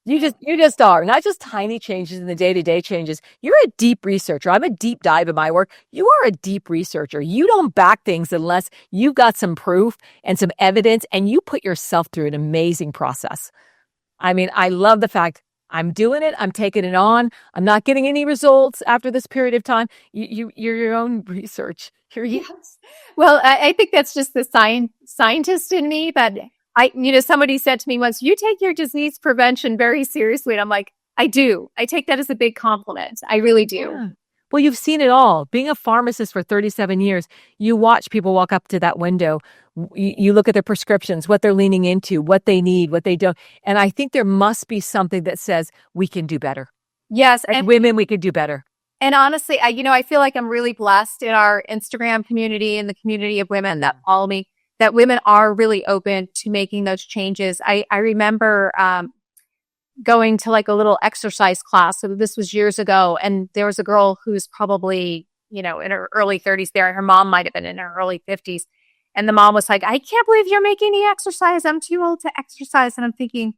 S2: You just are, not just tiny changes in the day-to-day changes. You're a deep researcher. I'm a deep dive in my work. You are a deep researcher. You don't back things unless you've got some proof and some evidence, and you put yourself through an amazing process. I mean, I love the fact I'm doing it. I'm taking it on. I'm not getting any results after this period of time. You're your own research.
S1: Yes. Well, I think that's just the scientist in me. But somebody said to me once, you take your disease prevention very seriously. And I'm like, I do. I take that as a big compliment. I really do.
S2: Yeah. Well, you've seen it all. Being a pharmacist for 37 years, you watch people walk up to that window. You look at their prescriptions, what they're leaning into, what they need, what they don't. And I think there must be something that says we can do better.
S1: Yes.
S2: As women, we could do better.
S1: And honestly, I feel like I'm really blessed in our Instagram community and the community of women that follow me, that women are really open to making those changes. I remember going to like a little exercise class. So this was years ago. And there was a girl who's probably, in her early 30s there. Her mom might have been in her early 50s. And the mom was like, I can't believe you're making me exercise. I'm too old to exercise. And I'm thinking,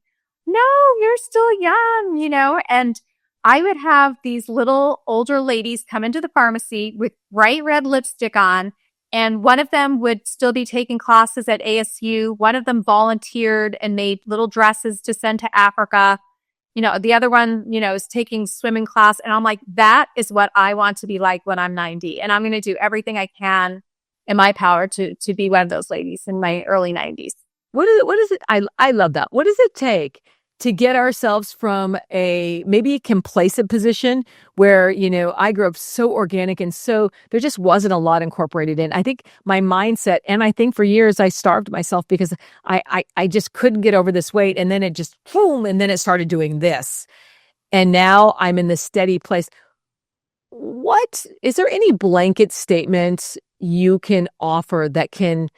S1: no, you're still young, and I would have these little older ladies come into the pharmacy with bright red lipstick on. And one of them would still be taking classes at ASU. One of them volunteered and made little dresses to send to Africa. The other one, is taking swimming class. And I'm like, that is what I want to be like when I'm 90. And I'm going to do everything I can in my power to be one of those ladies in my early 90s.
S2: What is it? I love that. What does it take to get ourselves from maybe a complacent position where, I grew up so organic and so there just wasn't a lot incorporated in. I think my mindset, and I think for years I starved myself because I just couldn't get over this weight. And then it just, boom, and then it started doing this. And now I'm in this steady place. Is there any blanket statements you can offer that can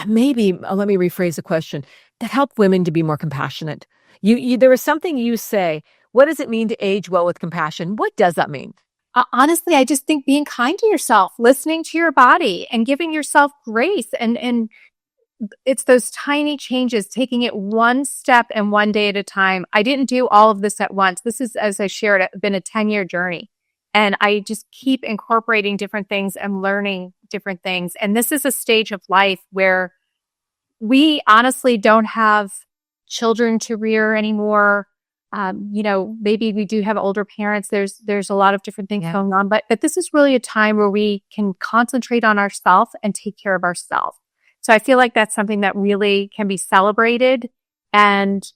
S2: maybe, let me rephrase the question, that help women to be more compassionate? There was something you say. What does it mean to age well with compassion? What does that mean?
S1: Honestly, I just think being kind to yourself, listening to your body and giving yourself grace. And it's those tiny changes, taking it one step and one day at a time. I didn't do all of this at once. This is, as I shared, been a 10-year journey. And I just keep incorporating different things and learning different things. And this is a stage of life where we honestly don't have children to rear anymore. Maybe we do have older parents. There's a lot of different things going on, but this is really a time where we can concentrate on ourselves and take care of ourselves. So I feel like that's something that really can be celebrated and,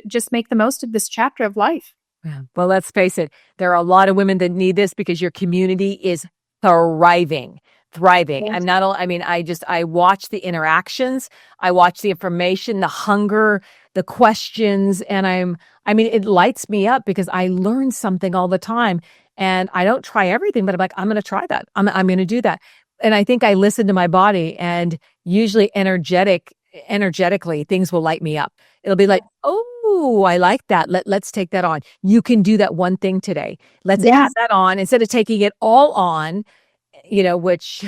S1: just make the most of this chapter of life.
S2: Yeah. Well, let's face it. There are a lot of women that need this because your community is thriving. Yes. I watch the interactions. I watch the information, the hunger, the questions. And it lights me up because I learn something all the time. And I don't try everything, but I'm like, I'm going to try that. I'm going to do that. And I think I listen to my body, and usually energetically, things will light me up. It'll be like, oh, I like that. Let's take that on. You can do that one thing today. Let's add that on instead of taking it all on, which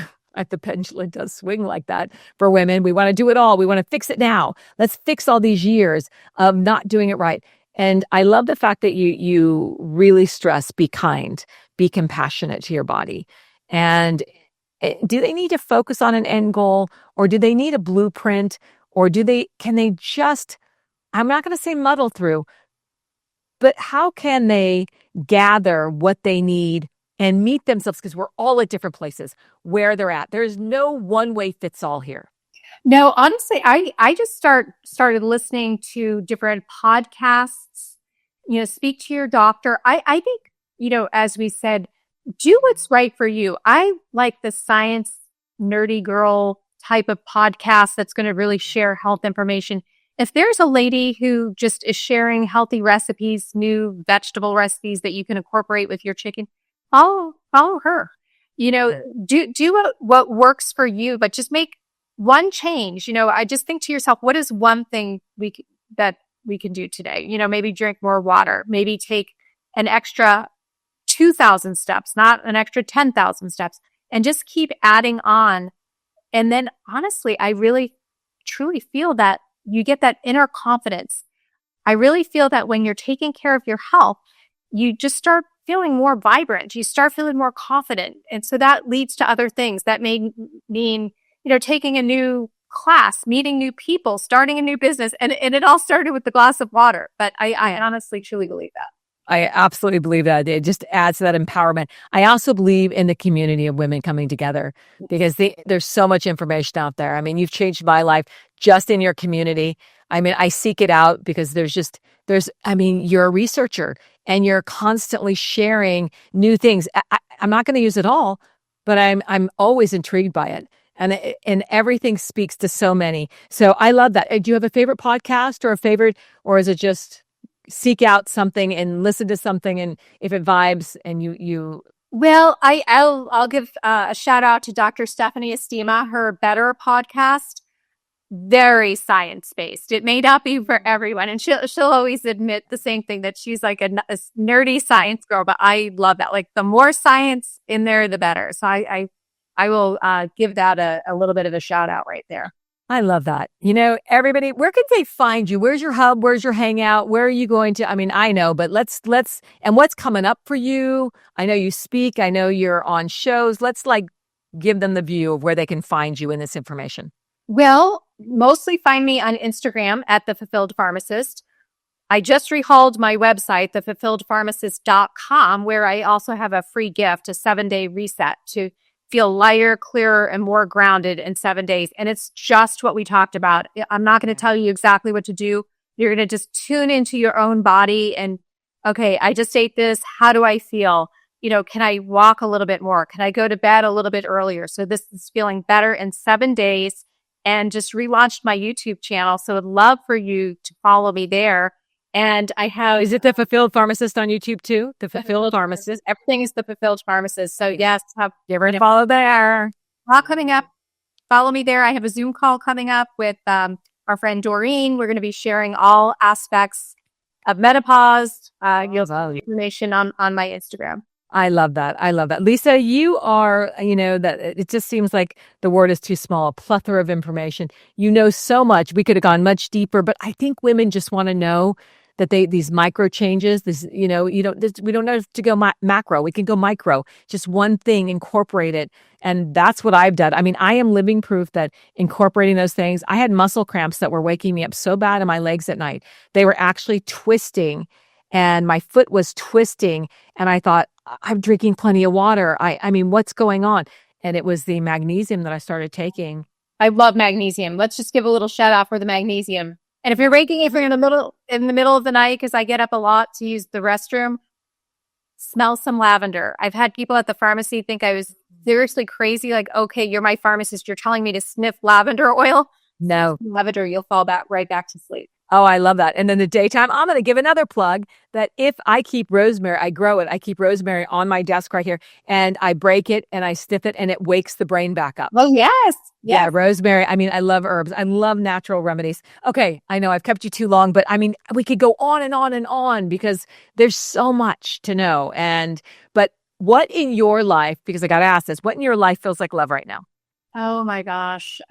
S2: the pendulum does swing like that for women. We want to do it all. We want to fix it now. Let's fix all these years of not doing it right. And I love the fact that you really stress, be kind, be compassionate to your body. And do they need to focus on an end goal, or do they need a blueprint, or can they just, I'm not going to say muddle through, but how can they gather what they need and meet themselves? Because we're all at different places where they're at. There's no one way fits all here.
S1: No, honestly, I just started listening to different podcasts, speak to your doctor. I think, as we said, do what's right for you. I like the science nerdy girl type of podcast that's going to really share health information. if there's a lady who just is sharing healthy recipes, new vegetable recipes that you can incorporate with your chicken, follow her. Do what works for you, but just make one change. I just think to yourself, what is one thing that we can do today? Maybe drink more water, maybe take an extra 2,000 steps, not an extra 10,000 steps, and just keep adding on. And then honestly, I really truly feel that you get that inner confidence. I really feel that when you're taking care of your health, you just start feeling more vibrant. You start feeling more confident. And so that leads to other things. That may mean, taking a new class, meeting new people, starting a new business. And it all started with the glass of water. But I honestly, truly believe that.
S2: I absolutely believe that. It just adds to that empowerment. I also believe in the community of women coming together because there's so much information out there. I mean, you've changed my life just in your community. I mean, I seek it out because you're a researcher and you're constantly sharing new things. I'm not going to use it all, but I'm always intrigued by it. And everything speaks to so many. So I love that. Do you have a favorite podcast or is it just seek out something and listen to something, and if it vibes and you
S1: Well, I'll give a shout out to Dr. Stephanie Estima, her Better podcast, very science based. It may not be for everyone, and she'll always admit the same thing, that she's like a nerdy science girl, but I love that. Like, the more science in there, the better. So I will give that a little bit of a shout out right there.
S2: I love that. Everybody, where can they find you? Where's your hub? Where's your hangout? Where are you going to? I mean, I know, but and what's coming up for you? I know you speak. I know you're on shows. Let's give them the view of where they can find you in this information.
S1: Well, mostly find me on Instagram at The Fulfilled Pharmacist. I just rehauled my website, thefulfilledpharmacist.com, where I also have a free gift, a 7-day reset to feel lighter, clearer, and more grounded in 7 days. And it's just what we talked about. I'm not going to tell you exactly what to do. You're going to just tune into your own body and, okay, I just ate this. How do I feel? Can I walk a little bit more? Can I go to bed a little bit earlier? So this is feeling better in 7 days, and just relaunched my YouTube channel. So I'd love for you to follow me there. And I have...
S2: Is it The Fulfilled Pharmacist on YouTube too? The Fulfilled Pharmacist.
S1: Everything is The Fulfilled Pharmacist. So yes,
S2: give her a follow there.
S1: All coming up. Follow me there. I have a Zoom call coming up with our friend Doreen. We're going to be sharing all aspects of menopause. You'll see information on my Instagram.
S2: I love that. I love that. Lisa, you are, that it just seems like the word is too small, a plethora of information. You know so much. We could have gone much deeper, but I think women just want to know that these micro changes, we don't have to go macro. We can go micro, just one thing, incorporate it. And that's what I've done. I mean, I am living proof that incorporating those things, I had muscle cramps that were waking me up so bad in my legs at night. They were actually twisting and my foot was twisting. And I thought, I'm drinking plenty of water. I mean, what's going on? And it was the magnesium that I started taking.
S1: I love magnesium. Let's just give a little shout out for the magnesium. And if you're in the middle of the night, because I get up a lot to use the restroom, smell some lavender. I've had people at the pharmacy think I was seriously crazy. Like, okay, you're my pharmacist. You're telling me to sniff lavender oil?
S2: No.
S1: Lavender, you'll fall right back to sleep.
S2: Oh, I love that. And then the daytime, I'm going to give another plug that if I keep rosemary, I grow it. I keep rosemary on my desk right here and I break it and I sniff it and it wakes the brain back up.
S1: Oh, yes.
S2: Yeah, rosemary. I mean, I love herbs. I love natural remedies. Okay, I know I've kept you too long, but I mean, we could go on and on and on because there's so much to know. But what in your life, because I got to ask this, what in your life feels like love right now?
S1: Oh my gosh.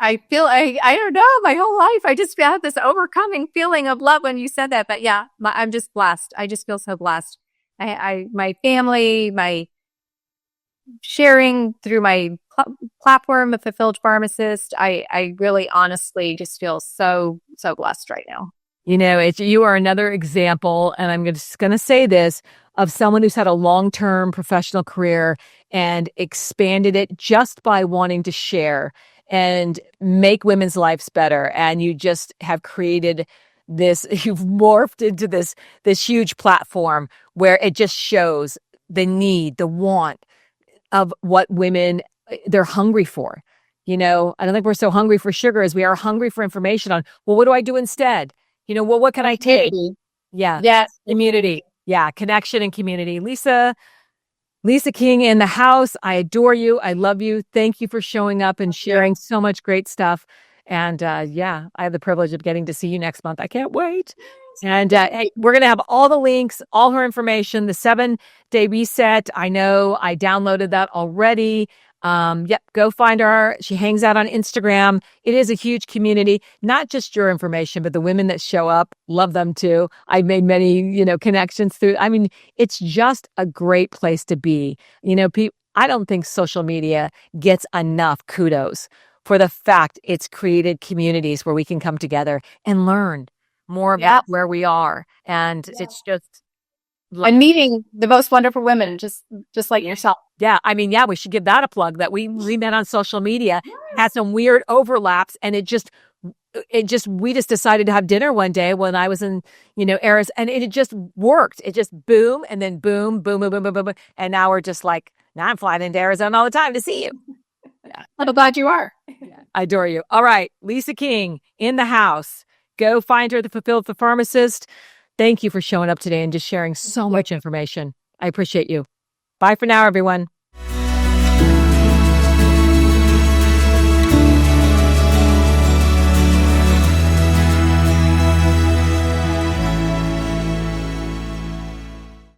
S1: I feel, I don't know, my whole life, I just had this overcoming feeling of love when you said that. But yeah, I'm just blessed. I just feel so blessed. My family, my sharing through my platform of Fulfilled Pharmacist, I really honestly just feel so, so blessed right now.
S2: You are another example, and I'm just going to say this, of someone who's had a long-term professional career and expanded it just by wanting to share and make women's lives better. And you just have created this, you've morphed into this huge platform where it just shows the need, the want of what women, they're hungry for. I don't think we're so hungry for sugar as we are hungry for information on, well, what do I do instead? Well, what can I take? Yeah.
S1: Yes.
S2: Community. Yeah. Connection and community. Lisa King in the house. I adore you. I love you. Thank you for showing up and sharing so much great stuff. And yeah, I have the privilege of getting to see you next month. I can't wait. And hey, we're going to have all the links, all her information, the 7-day reset. I know I downloaded that already. Yep, go find her. She hangs out on Instagram. It is a huge community, not just your information, but the women that show up. Love them too. I've made many, connections through. I mean, it's just a great place to be. I don't think social media gets enough kudos for the fact it's created communities where we can come together and learn more about where we are. And it's just
S1: and meeting the most wonderful women, just like yourself.
S2: Yeah. I mean, yeah, we should give that a plug that we met on social media, had some weird overlaps, and we just decided to have dinner one day when I was in, Arizona, and it just worked. It just boom, and then boom, boom, boom, boom, boom, boom, boom. And now we're just like, now I'm flying into Arizona all the time to see you.
S1: I'm glad you are.
S2: I adore you. All right. Lisa King in the house. Go find her, the Fulfilled Pharmacist. Thank you for showing up today and just sharing so much information. I appreciate you. Bye for now, everyone.